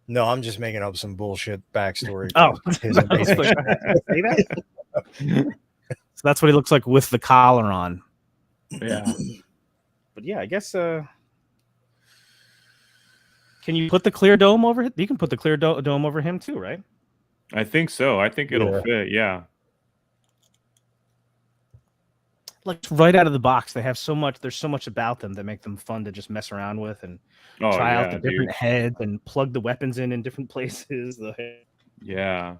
No, I'm just making up some bullshit backstory. So that's what he looks like with the collar on. Yeah. But yeah, I guess. Can you put the clear dome over it? You can put the clear dome over him too, right? I think so. I think it'll fit. Yeah. Like right out of the box, they have so much. There's so much about them that make them fun to just mess around with and try out the different heads and plug the weapons in different places. Yeah,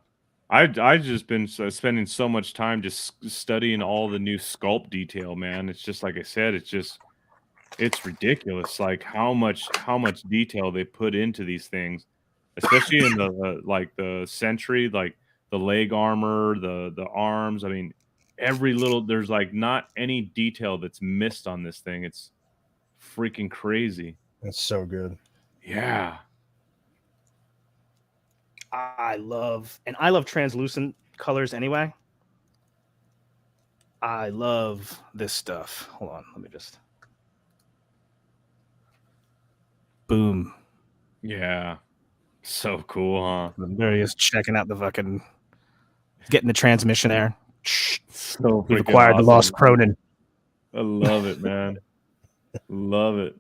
I've just been spending so much time just studying all the new sculpt detail, man. It's just like I said, it's ridiculous, like how much detail they put into these things, especially in the like the Sentry, like the leg armor, the arms. I mean, there's like not any detail that's missed on this thing. It's freaking crazy. It's so good. Yeah. I love translucent colors anyway. I love this stuff. Hold on, let me just. Boom. Yeah. So cool, huh? There he is checking out the fucking, getting the transmission there. So we've acquired the lost Cronin. I love it, man. Love it.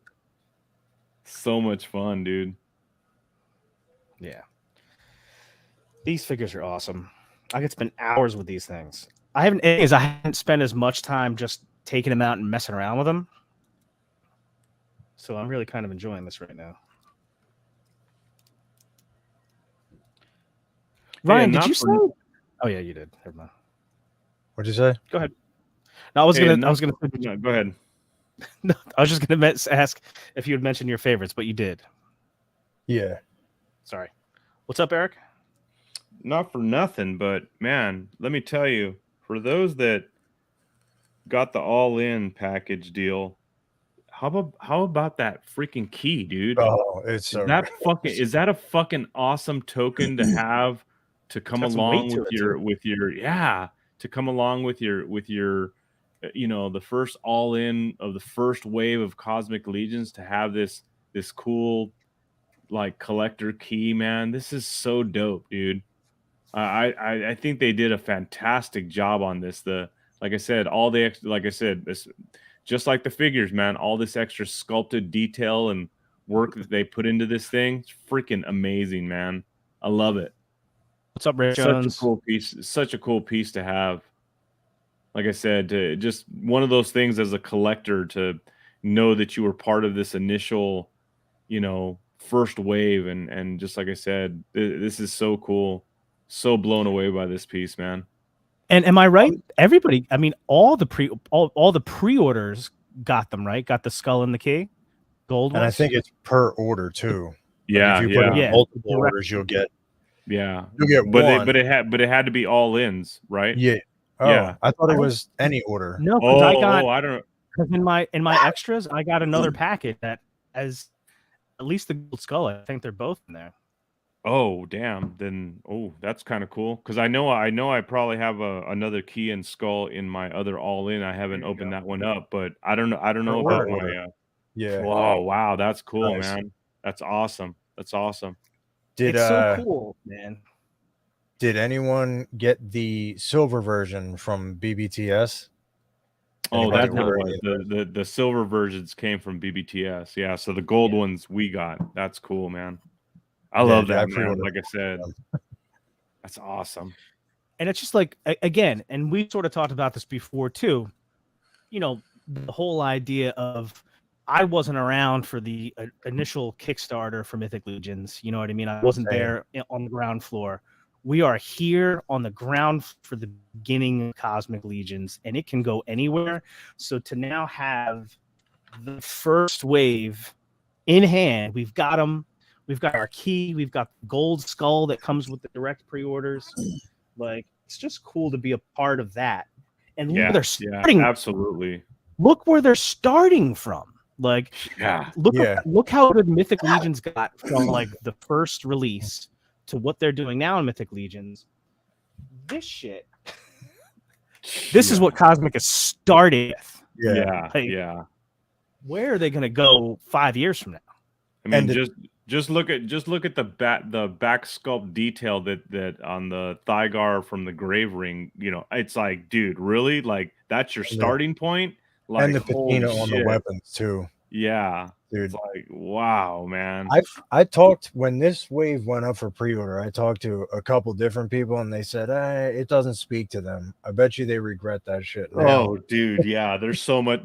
So much fun, dude. Yeah. These figures are awesome. I could spend hours with these things. I haven't spent as much time just taking them out and messing around with them. So I'm really kind of enjoying this right now. Ryan, did you say? Oh yeah, you did. Never mind. What'd you say? Go ahead. No, I was gonna. No, go ahead. No, I was just gonna ask if you had mentioned your favorites, but you did. Yeah. Sorry. What's up, Eric? Not for nothing, but man, let me tell you, for those that got the all-in package deal, how about that freaking key, dude? Oh, it's so is that a fucking awesome token to have to come along with your the first all-in of the first wave of Cosmic Legions, to have this cool like collector key, man. This is so dope, dude. I think they did a fantastic job on this. Like I said, this, just like the figures, man, all this extra sculpted detail and work that they put into this thing, it's freaking amazing, man. I love it. What's up, Ray Jones? Such a cool piece to have. Like I said, to just one of those things as a collector, to know that you were part of this initial, first wave, and just like I said, this is so cool. So blown away by this piece, man. And am I right? Everybody, I mean, all the pre-orders got them, right? Got the skull and the key, gold ones. And I think it's per order too. Yeah, like if you put in multiple orders, you'll get one. But it had to be all ins, right? Yeah. Oh, yeah. I thought it was any order. No, because I don't know. Because in my extras, I got another packet that has at least the gold skull. I think they're both in there. Oh damn! Then that's kind of cool, because I know I probably have another key and skull in my other all in. I haven't opened that one up, but I don't know about my yeah. Oh wow, that's cool, man. That's awesome. It's so cool, man. Did anyone get the silver version from BBTS? Oh, that's what it was. The silver versions came from BBTS. Yeah, so the gold ones we got. That's cool, man. I love that, man. Like I said, that's awesome. And it's just like, again, and we sort of talked about this before too, the whole idea of, I wasn't around for the initial Kickstarter for Mythic Legions. You know what I mean? I wasn't there on the ground floor. We are here on the ground for the beginning of Cosmic Legions, and it can go anywhere. So to now have the first wave in hand, we've got them. We've got our key. We've got the gold skull that comes with the direct pre-orders. Like, it's just cool to be a part of that. And look where they're starting. Absolutely. Look where they're starting from. Like, look how good Mythic Legions got from like the first release to what they're doing now in Mythic Legions. This shit. This is what Cosmic is starting with. Yeah. Where are they going to go 5 years from now? I mean, just look at the back sculpt detail that on the Thygar from the Grave Ring. It's like, dude, really? Like, that's your starting point? Like, and the patina on the weapons too. Yeah, dude. It's like, wow, man. I talked when this wave went up for pre-order. I talked to a couple different people, and they said, it doesn't speak to them. I bet you they regret that shit now. Oh, dude, yeah. There's so much.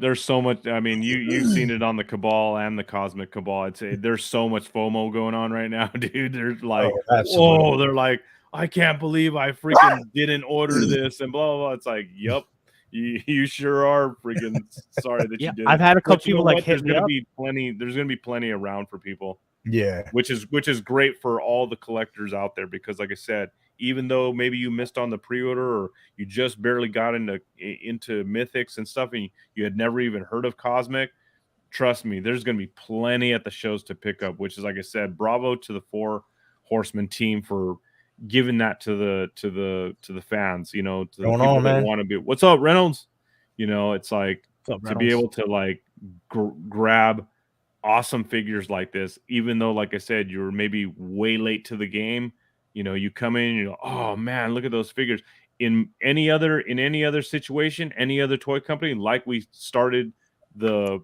I mean, you've seen it on the Cabal and the Cosmic Cabal. I'd say there's so much FOMO going on right now, dude. There's like, they're like, I can't believe I freaking didn't order this and blah blah blah. It's like, yep. You sure are freaking sorry that you did. I've had a couple people like there's gonna be plenty around for people. Yeah. Which is great for all the collectors out there, because like I said, even though maybe you missed on the pre-order or you just barely got into Mythics and stuff and you had never even heard of Cosmic, trust me, there's gonna be plenty at the shows to pick up, which is, like I said, bravo to the 4 Horsemen team for giving that to the fans, to the people that want to be. What's up, Reynolds? It's like to be able to like grab awesome figures like this, even though, like I said, you're maybe way late to the game. You come in and you go, oh man, look at those figures. In any other situation, any other toy company, like we started the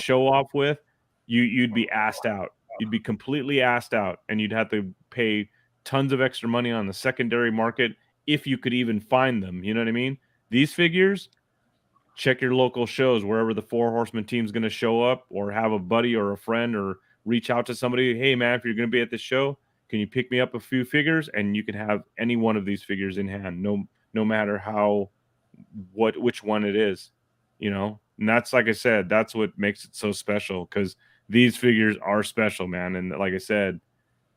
show off with, you'd be asked out. You'd be completely asked out, and you'd have to pay tons of extra money on the secondary market if you could even find them. You know what I mean? These figures, check your local shows wherever the Four Horsemen team's going to show up, or have a buddy or a friend, or reach out to somebody. Hey, man, if you're going to be at this show, can you pick me up a few figures? And you can have any one of these figures in hand, no matter which one it is, you know. And that's, like I said, that's what makes it so special, because these figures are special, man. And like I said,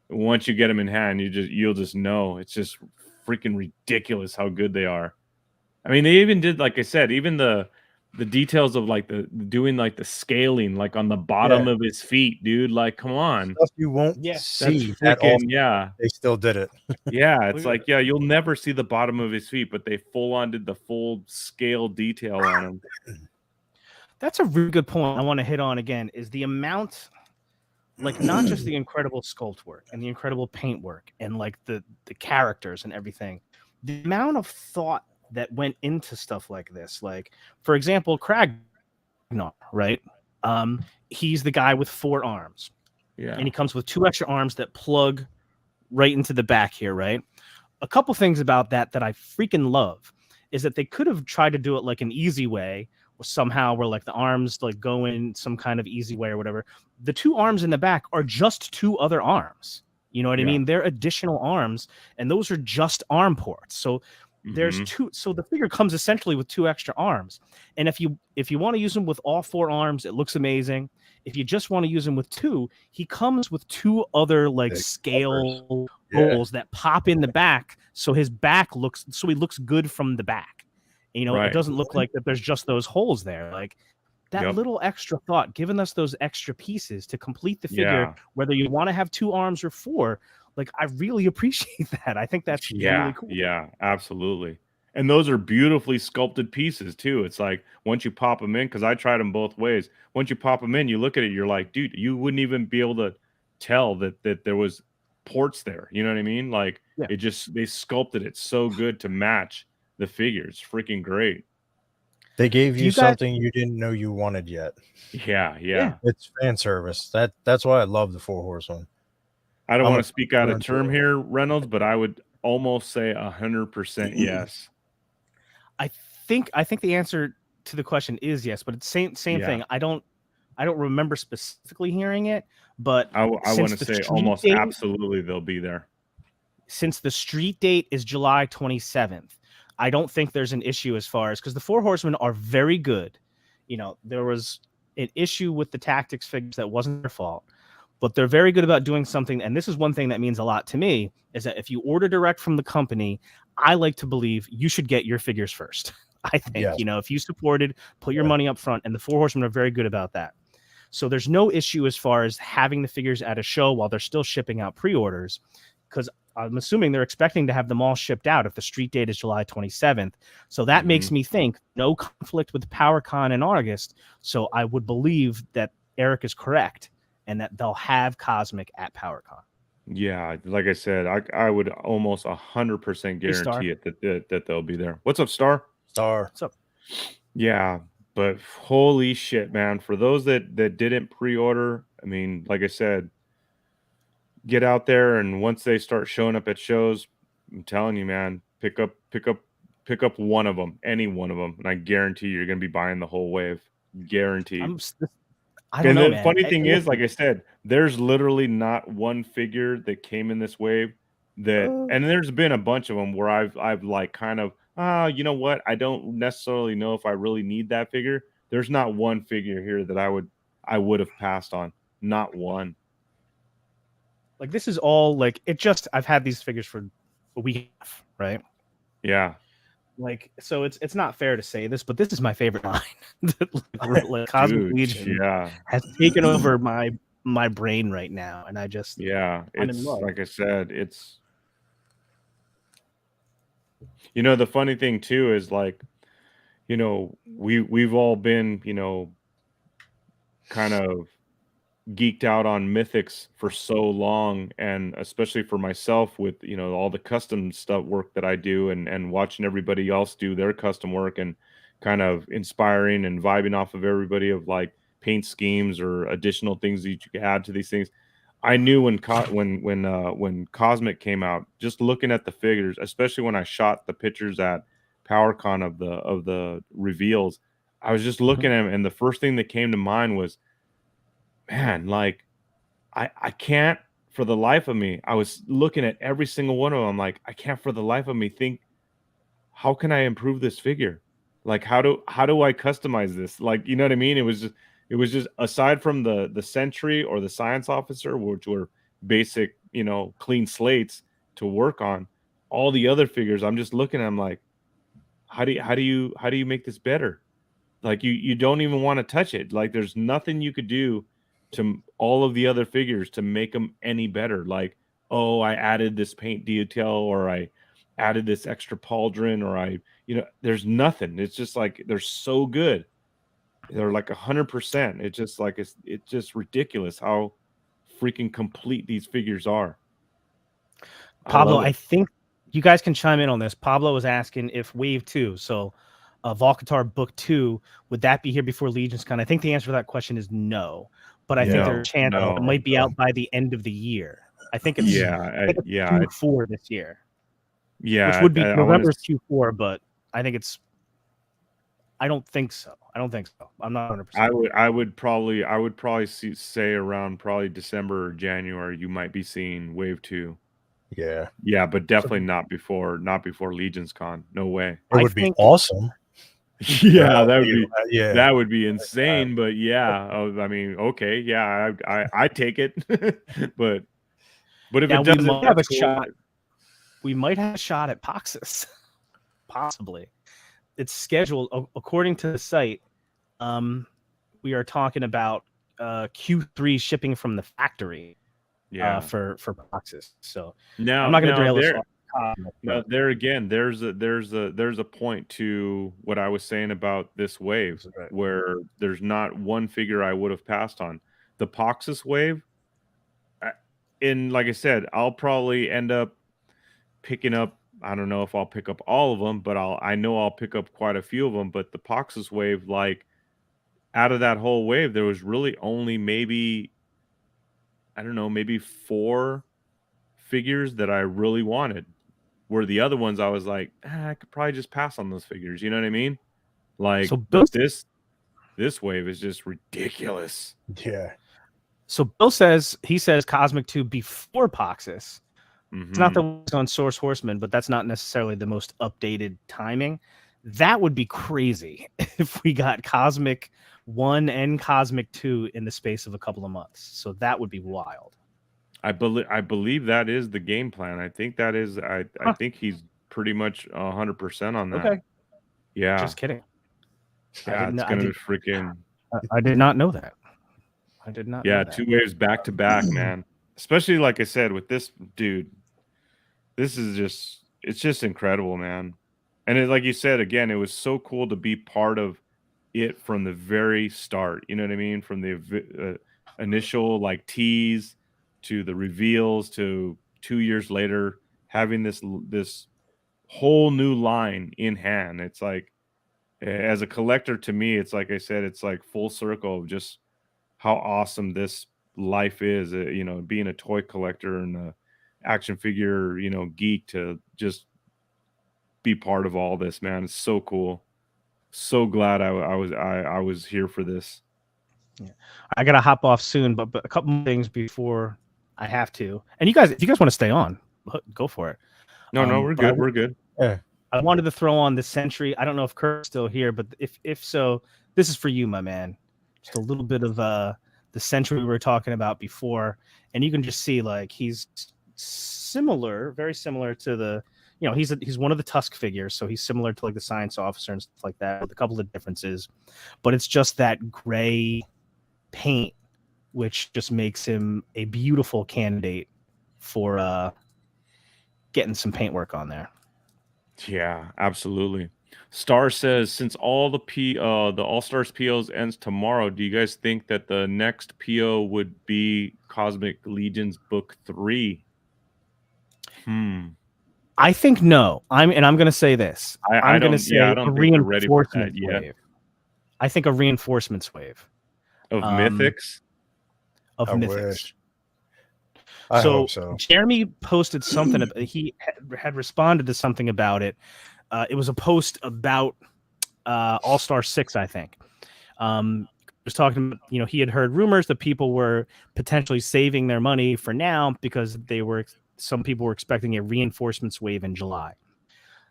once you get them in hand, you'll just know it's just freaking ridiculous how good they are. I mean, they even did, like I said, even the details of like doing like the scaling, like on the bottom of his feet, dude. Like, come on, Stuff you won't see that often. Yeah, they still did it. Yeah, it's like, yeah, you'll never see the bottom of his feet, but they full on did the full scale detail on him. That's a really good point. I want to hit on again is the amount, like not just the incredible sculpt work and the incredible paint work and like the characters and everything, the amount of thought that went into stuff like this. Like, for example, Cragnar, right? He's the guy with 4 arms. Yeah. And he comes with 2 extra arms that plug right into the back here, right? A couple things about that I freaking love is that they could have tried to do it like an easy way, or somehow where like the arms like go in some kind of easy way or whatever. The 2 arms in the back are just 2 other arms. You know what I mean? They're additional arms, and those are just arm ports. So there's 2. So the figure comes essentially with 2 extra arms. And if you want to use them with all 4 arms, it looks amazing. If you just want to use him with 2, he comes with 2 other like scale holes that pop in the back, so he looks good from the back. You know, it doesn't look like that there's just those holes there. Like that little extra thought, giving us those extra pieces to complete the figure, whether you want to have 2 arms or 4. Like, I really appreciate that. I think that's really cool. Yeah, absolutely. And those are beautifully sculpted pieces too. It's like once you pop them in, because I tried them both ways. Once you pop them in, you look at it, you're like, dude, you wouldn't even be able to tell that there was ports there. You know what I mean? Like they sculpted it so good to match the figure. It's freaking great. They gave you something you didn't know you wanted yet. Yeah. It's fan service. That's why I love the Four Horsemen. I don't want to speak out of term here, Reynolds, but I would almost say 100% yes. I think the answer to the question is yes, but it's same thing. I don't remember specifically hearing it, but I want to say almost absolutely they'll be there. Since the street date is July 27th, I don't think there's an issue as far as, because the Four Horsemen are very good. You know, there was an issue with the tactics figures that wasn't their fault, but they're very good about doing something. And this is one thing that means a lot to me, is that if you order direct from the company, I like to believe you should get your figures first. I think, you know, if you supported, put your money up front, and the Four Horsemen are very good about that. So there's no issue as far as having the figures at a show while they're still shipping out pre-orders, because I'm assuming they're expecting to have them all shipped out if the street date is July 27th. So that makes me think no conflict with PowerCon in August. So I would believe that Eric is correct and that they'll have Cosmic at PowerCon. Yeah, like I said, I would almost 100% guarantee it that they'll be there. What's up, Star? What's up? Yeah, but holy shit, man! For those that didn't pre-order, I mean, like I said, get out there, and once they start showing up at shows, I'm telling you, man, pick up one of them, any one of them, and I guarantee you're going to be buying the whole wave. Guaranteed. I don't know, the funny thing is, like I said, there's literally not one figure that came in this wave that, and there's been a bunch of them where I've like kind of, you know what? I don't necessarily know if I really need that figure. There's not one figure here that I would have passed on. Not one. Like, this is all like, I've had these figures for a week and a half, right? Yeah. Like, so it's not fair to say this, but this is my favorite line. Like, Cosmic Legion has taken over my brain right now, and I just it's like I said, it's, you know, the funny thing too is, like, you know, we've all been, you know, kind of geeked out on mythics for so long, and especially for myself with, you know, all the custom stuff work that I do, and watching everybody else do their custom work, and kind of inspiring and vibing off of everybody, of like paint schemes or additional things that you could add to these things. I knew when Cosmic came out, just looking at the figures, especially when I shot the pictures at PowerCon of the reveals, I was just looking at them, and the first thing that came to mind was, man, like I can't for the life of me. I was looking at every single one of them. I'm like, I can't for the life of me think, how can I improve this figure? Like, how do I customize this? Like, you know what I mean? It was just aside from the sentry or the science officer, which were basic, you know, clean slates to work on, all the other figures, I'm just looking at them like, how do you make this better? Like, you don't even want to touch it. Like, there's nothing you could do to all of the other figures to make them any better. Like, oh, I added this paint detail, or I added this extra pauldron, or I, you know, there's nothing. It's just like they're so good. They're like 100%. It's just like it's just ridiculous how freaking complete these figures are. Pablo, I think you guys can chime in on this. Pablo was asking if Wave 2, so Volcatar Book 2, would that be here before Legion's Con? I think the answer to that question is no, but I think there's a chance it might be out by the end of the year. I think it's Q4 this year. Yeah, which would be November's Q4, but I think it's. I don't think so. I'm not 100%. I would probably say around probably December or January you might be seeing Wave 2. Yeah, but definitely not before Legion's Con. No way. It would be awesome. Yeah, that would be insane. But yeah, I mean, okay, yeah, I take it. but if now, it doesn't, we might have a shot. We might have a shot at Poxus, possibly. It's scheduled according to the site. We are talking about Q3 shipping from the factory. For Poxus. So now I'm not going to derail this. Now there again, there's a point to what I was saying about this wave, where there's not one figure I would have passed on. The Poxus wave, like I said, I'll probably end up picking up. I don't know if I'll pick up all of them, but I know I'll pick up quite a few of them. But the Poxus wave, like, out of that whole wave, there was really only maybe 4 figures that I really wanted. Where the other ones I was like, I could probably just pass on those figures. You know what I mean? Like, so this wave is just ridiculous. Yeah. So Bill says Cosmic 2 before Poxus. It's not the ones on Source Horseman, but that's not necessarily the most updated timing. That would be crazy if we got Cosmic 1 and Cosmic 2 in the space of a couple of months. So that would be wild. I believe that is the game plan. I think that is. I think he's pretty much 100% on that. Okay. Yeah. Just kidding. Yeah, it's gonna be freaking. I did not know that. I did not. Yeah, know that. 2 waves back to back, man. Especially like I said with this dude. This is it's just incredible, man. And like you said, again, it was so cool to be part of it from the very start. You know what I mean? From the initial like tease to the reveals to 2 years later having this whole new line in hand. It's like, as a collector, to me, it's like I said, it's like full circle of just how awesome this life is. You know, being a toy collector and a action figure, you know, geek, to just be part of all this, man. It's so cool. So glad I was here for this. Yeah. I gotta hop off soon, but a couple more things before I have to. And you guys, if you guys want to stay on, go for it. No, we're good. We're good. Yeah. I wanted to throw on the Sentry. I don't know if Kurt's still here, but if so, this is for you, my man. Just a little bit of the Sentry we were talking about before, and you can just see like he's very similar to the, you know, he's one of the Tusk figures, so he's similar to like the Science Officer and stuff like that, with a couple of differences, but it's just that gray paint, which just makes him a beautiful candidate for getting some paint work on there. Yeah, absolutely. Star says, since all the All Stars POs ends tomorrow, do you guys think that the next PO would be Cosmic Legions Book 3? I think no. I'm going to say this. I'm going to say I don't a think they're ready for that reinforcements yet. wave. I think a reinforcements wave. Of Mythics? Of I Mythics. wish. I hope so. Jeremy posted something. He had responded to something about it. It was a post about All-Star 6, I think. Was talking about, he had heard rumors that people were potentially saving their money for now because some people were expecting a reinforcements wave in July.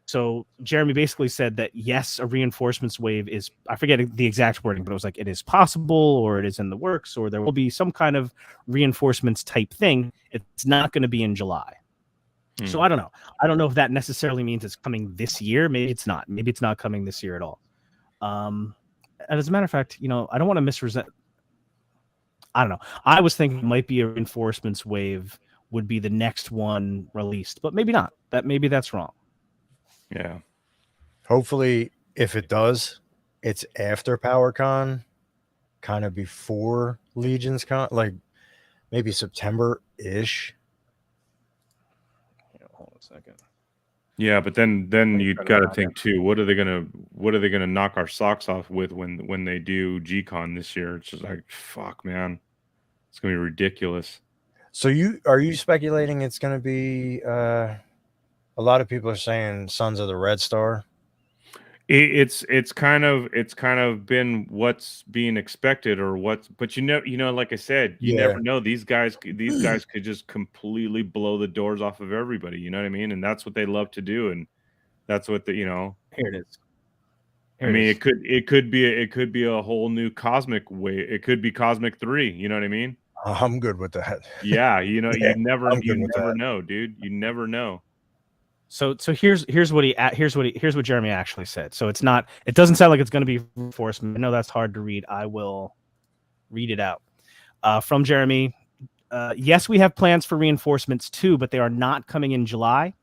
So Jeremy basically said that yes, a reinforcements wave is, I forget the exact wording, but it was like, it is possible, or it is in the works, or there will be some kind of reinforcements type thing. It's not going to be in July. So I don't know. I don't know if that necessarily means it's coming this year. Maybe it's not. Maybe it's not coming this year at all. And as a matter of fact, I don't want to misrepresent. I don't know. I was thinking it might be a reinforcements wave would be the next one released, but maybe not. Maybe that's wrong. Yeah. Hopefully, if it does, it's after PowerCon, kind of before Legion's Con, like maybe September-ish. Hold on a second. Yeah, but then you got to think too. What are they gonna knock our socks off with when they do G-Con this year? It's just like, fuck, man, it's gonna be ridiculous. So are you speculating it's gonna be? A lot of people are saying Sons of the Red Star. It's kind of been what's being expected, but like I said, you never know. These guys could just completely blow the doors off of everybody. You know what I mean? And that's what they love to do, and that's what Here it is. It could be a whole new cosmic way. It could be Cosmic 3. You know what I mean? I'm good with that. Yeah, you never know, dude. You never know. So here's what Jeremy actually said. So it doesn't sound like it's going to be reinforcement. I know that's hard to read. I will read it out from Jeremy. Yes, we have plans for reinforcements too, but they are not coming in July.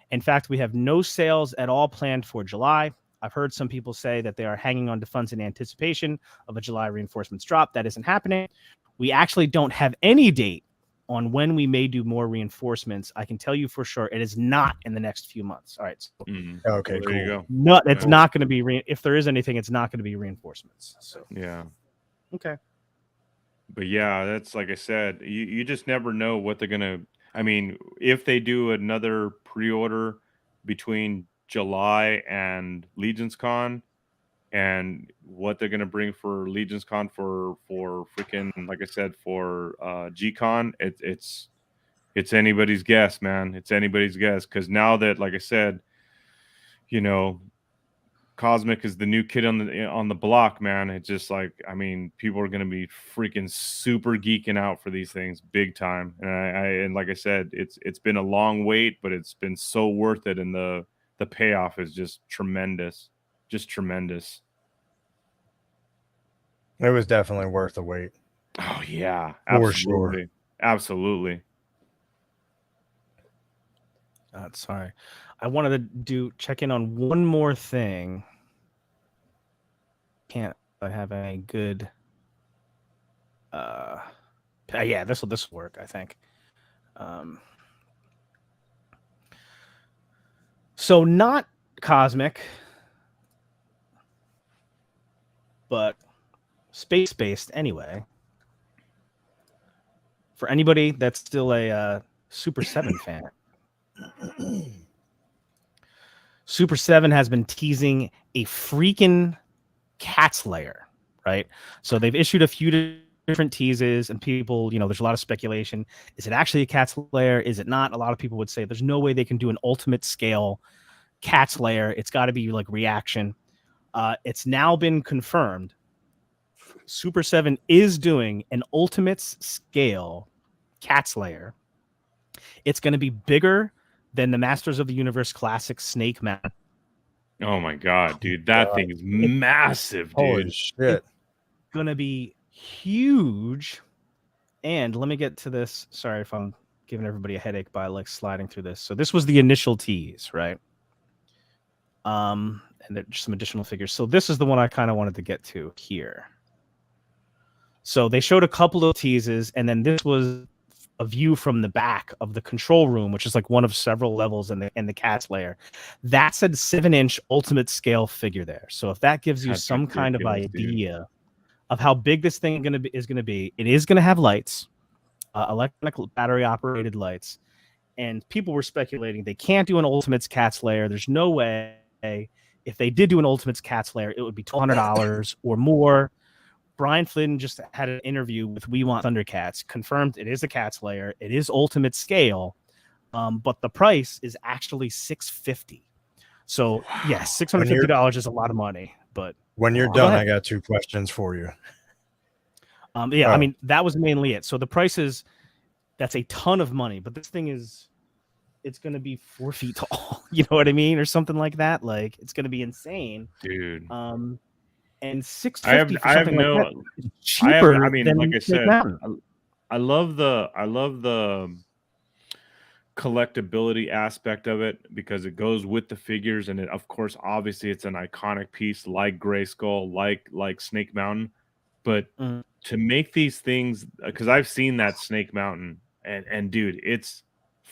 In fact, we have no sales at all planned for July. I've heard some people say that they are hanging on to funds in anticipation of a July reinforcements drop. That isn't happening. We actually don't have any date on when we may do more reinforcements. I can tell you for sure it is not in the next few months. All right. So, okay, well, there you go. No, it's not going to be if there is anything, it's not going to be reinforcements. So yeah. Okay. But yeah, that's like I said, you just never know what they're gonna. I mean, if they do another pre-order between July and Legion's Con, and what they're gonna bring for Legion's Con for freaking, like I said, for G-Con, it's anybody's guess, man. It's anybody's guess, because now that, like I said, Cosmic is the new kid on the block, man. It's just like, I mean, people are gonna be freaking super geeking out for these things big time. And like I said, it's been a long wait, but it's been so worth it, and the payoff is just tremendous. Just tremendous. It was definitely worth the wait. Oh yeah, For absolutely. sure. Absolutely. Sorry. I wanted to check in on one more thing. Can't I have any good yeah, this will work, I think. So not Cosmic, but space-based anyway. For anybody that's still a Super 7 fan. Super 7 has been teasing a freaking Cat's Lair, right? So they've issued a few different teases, and people, there's a lot of speculation. Is it actually a Cat's Lair? Is it not? A lot of people would say there's no way they can do an ultimate scale Cat's Lair. It's got to be like reaction. It's now been confirmed. Super 7 is doing an ultimates scale Cat's Lair. It's going to be bigger than the Masters of the Universe Classic Snake Mountain. Oh my god, dude, that thing is massive, dude. Holy shit. It's going to be huge. And let me get to this. Sorry if I'm giving everybody a headache by like sliding through this. So this was the initial tease, right? And there's some additional figures. So this is the one I kind of wanted to get to here. So they showed a couple of teases, and then this was a view from the back of the control room, which is like one of several levels in the Cat's Lair. That's a 7-inch ultimate scale figure there. So if that gives you some kind of idea of how big this thing is going to be. It is going to have lights, electronic battery operated lights, and people were speculating they can't do an Ultimates Cat's Lair. There's no way. If they did do an Ultimates Cat's Lair, it would be $1,200 or more. Brian Flynn just had an interview with We Want Thundercats, confirmed it is a Cat's Lair. It is Ultimate scale, but the price is actually $650. So yes, $650 is a lot of money. But when you're done, I got 2 questions for you. I mean, that was mainly it. So the price is, that's a ton of money, but this thing is, it's going to be 4 feet tall. You know what I mean? Or something like that. Like, it's going to be insane. Dude. And $650 for something like that is cheaper. cheaper. I mean, than like I said, Mountain. I love the collectability aspect of it because it goes with the figures, and it, of course, obviously, it's an iconic piece like Grayskull, like Snake Mountain. But to make these things, because I've seen that Snake Mountain, and dude, it's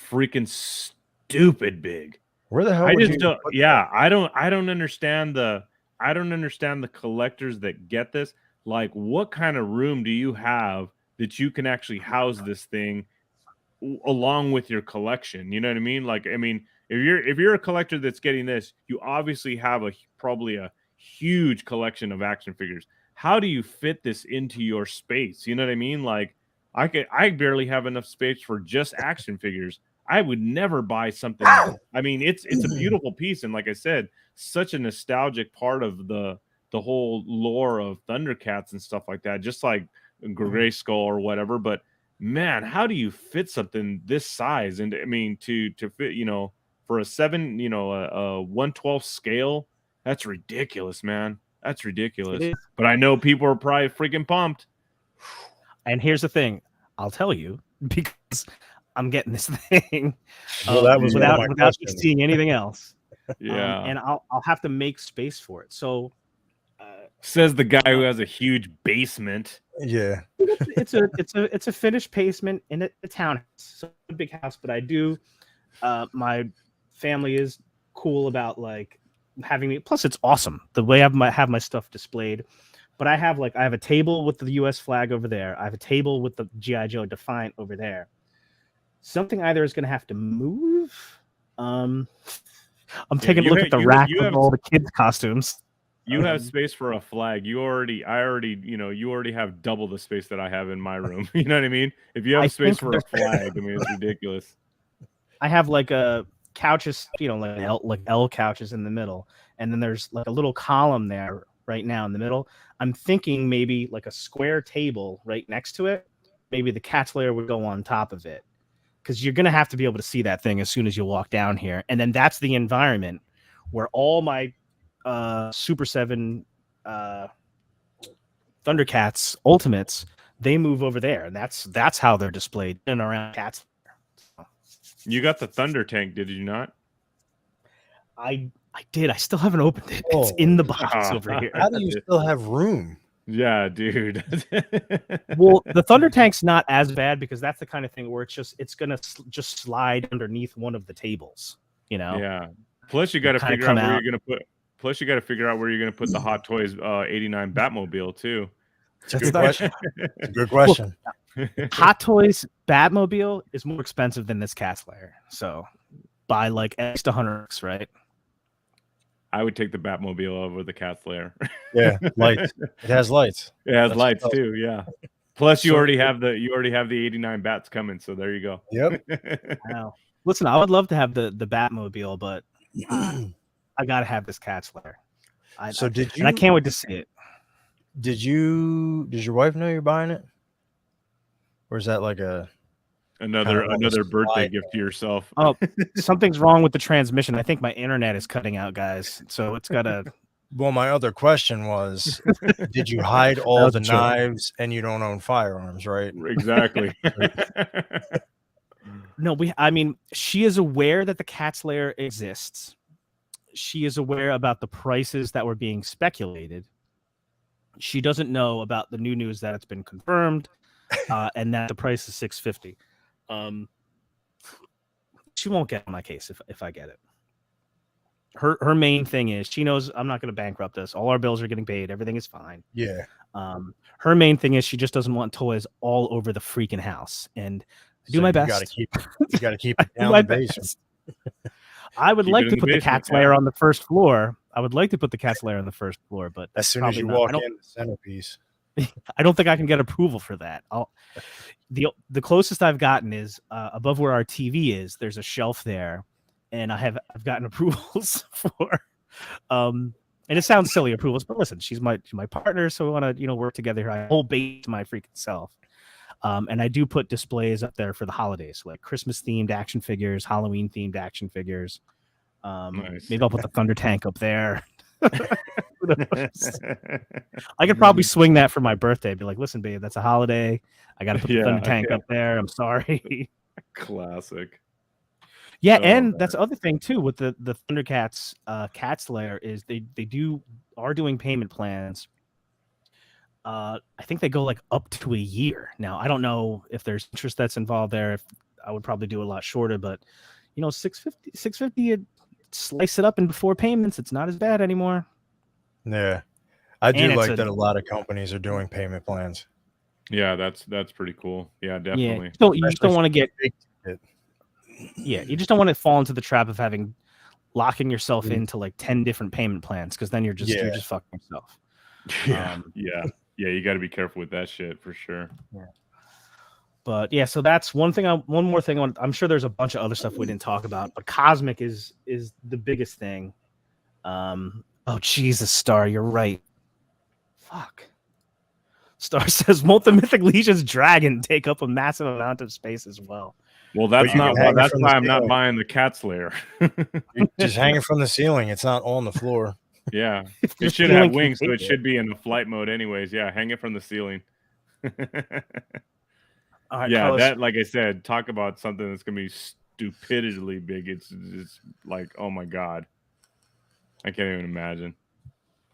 freaking stupid big. Where the hell? I just don't. Yeah, I don't understand the. I don't understand the collectors that get this. Like, what kind of room do you have that you can actually house this thing along with your collection? You know what I mean? Like, I mean, if you're a collector that's getting this, you obviously have probably a huge collection of action figures. How do you fit this into your space? You know what I mean? Like, I barely have enough space for just action figures. I would never buy something. I mean, it's a beautiful piece, and like I said, such a nostalgic part of the whole lore of Thundercats and stuff like that, just like Grayskull or whatever. But man, how do you fit something this size? And I mean, to fit, for a 1/12 scale, that's ridiculous, man. That's ridiculous. But I know people are probably freaking pumped. And here's the thing, I'll tell you, because I'm getting this thing that was without seeing anything else. Yeah, and I'll have to make space for it. So says the guy who has a huge basement. Yeah, it's a finished basement in a townhouse, so a big house. But I do, my family is cool about like having me. Plus, it's awesome the way I have my stuff displayed. But I have a table with the U.S. flag over there. I have a table with the G.I. Joe Defiant over there. Something either is going to have to move. I'm taking a look at the rack of all the kids' costumes. You have space for a flag. You already have double the space that I have in my room. You know what I mean? If you have space for a flag, I mean, it's ridiculous. I have like a couches, like L couches in the middle, and then there's like a little column there right now in the middle. I'm thinking maybe like a square table right next to it. Maybe the Cat's Lair would go on top of it, because you're going to have to be able to see that thing as soon as you walk down here. And then that's the environment where all my Super 7 Thundercats Ultimates, they move over there. And that's how they're displayed in and around Cat's Lair. You got the Thunder Tank, did you not? I did. I still haven't opened it. It's in the box over here. How do you still have room? Yeah, dude. Well, the Thunder Tank's not as bad because that's the kind of thing where it's gonna just slide underneath one of the tables. Yeah. Plus, you got to figure out where you're gonna put. Plus, you got to figure out where you're gonna put the Hot Toys '89 Batmobile too. That's a good question. Good question. Well, Hot Toys Batmobile is more expensive than this Cat's Lair, so by like at least $100, right? I would take the Batmobile over the Cat's Lair. Yeah, lights. It has lights. It has lights too. Yeah. Plus, you already have the '89 bats coming, so there you go. Yep. Wow. Listen, I would love to have the Batmobile, but I gotta have this Cat's Lair. I can't wait to see it. Does your wife know you're buying it, or is that like another birthday gift to yourself? Oh, something's wrong with the transmission. I think my internet is cutting out, guys. So it's gotta. Well, my other question was, did you hide all the knives and you don't own firearms, right? Exactly. No, she is aware that the Cat's Lair exists. She is aware about the prices that were being speculated. She doesn't know about the new news that it's been confirmed, and that the price is $650. She won't get on my case if I get it. Her main thing is she knows I'm not going to bankrupt us. All our bills are getting paid. Everything is fine. Yeah. Her main thing is she just doesn't want toys all over the freaking house, and I do my best. You got to keep it I do down my the basement. best. I would Keep like it to in the put the basement, cat's lair on the first floor. I would like to put the cat's lair on the first floor, but As that's soon as probably you not, walk in, the centerpiece. I don't think I can get approval for that. The closest I've gotten is above where our TV is. There's a shelf there, and I've gotten approvals for. And it sounds silly approvals, but listen, she's my partner, so we want to work together here. I whole bait my freaking self. And I do put displays up there for the holidays, like Christmas themed action figures, Halloween themed action figures. Nice. Maybe I'll put the Thunder Tank up there. I could probably swing that for my birthday. Be like, listen, babe, that's a holiday. I got to put the Thunder Tank up there. I'm sorry. Classic. Yeah, Oh, and man. that's the other thing too with the Thundercats Cats Lair is they are doing payment plans. I think they go like up to a year. Now, I don't know if there's interest that's involved there. If I would probably do a lot shorter, but $650 slice it up into 4 payments. It's not as bad anymore. Yeah. I do And like that a lot of companies are doing payment plans. Yeah, that's pretty cool. Yeah, definitely. Yeah, you just don't want to get it. Yeah, you just don't want to fall into the trap of locking yourself into like 10 different payment plans, because then you're just fucking yourself. Yeah, you got to be careful with that shit for sure. Yeah. But yeah, so that's one thing. One more thing. I'm sure there's a bunch of other stuff we didn't talk about, but Cosmic is the biggest thing. Oh Jesus, Star, you're right. Fuck. Star says, won't the Mythic Legion's dragon take up a massive amount of space as well? Well, that's not. That's why I'm not buying the Cat's Lair. Just hanging from the ceiling. It's not on the floor. Yeah, it should have wings, so it should be in the flight mode, anyways. Yeah, hang it from the ceiling. All right, yeah, Carlos. that, like I said, talk about something that's gonna be stupidly big. It's like, oh my god, I can't even imagine.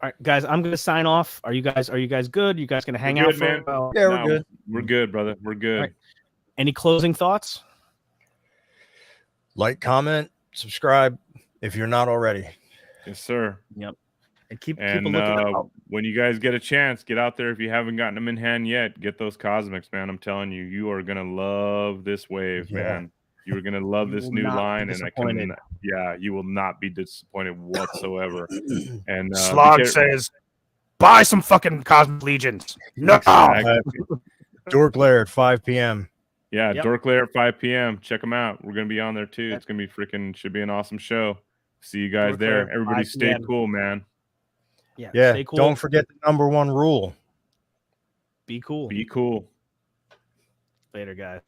All right, guys, I'm gonna sign off. Are you guys good? You guys gonna hang out for a while? Yeah, we're good. We're good, brother. We're good. Right. Any closing thoughts? Like, comment, subscribe if you're not already. Yes, sir. Yep. And keep a look at when you guys get a chance, get out there. If you haven't gotten them in hand yet, get those Cosmics, man. I'm telling you, you are gonna love this wave, man. You're gonna love this new line, and you will not be disappointed whatsoever. And Slog says, buy some fucking Cosmic Legions. No. Dork Lair at 5 p.m. Yeah, Dork Lair at 5 p.m. Check them out. We're gonna be on there too. It's gonna be should be an awesome show. See you guys there. Everybody stay cool, man. Yeah. Stay cool. Don't forget the #1 rule. Be cool. Be cool. Later, guys.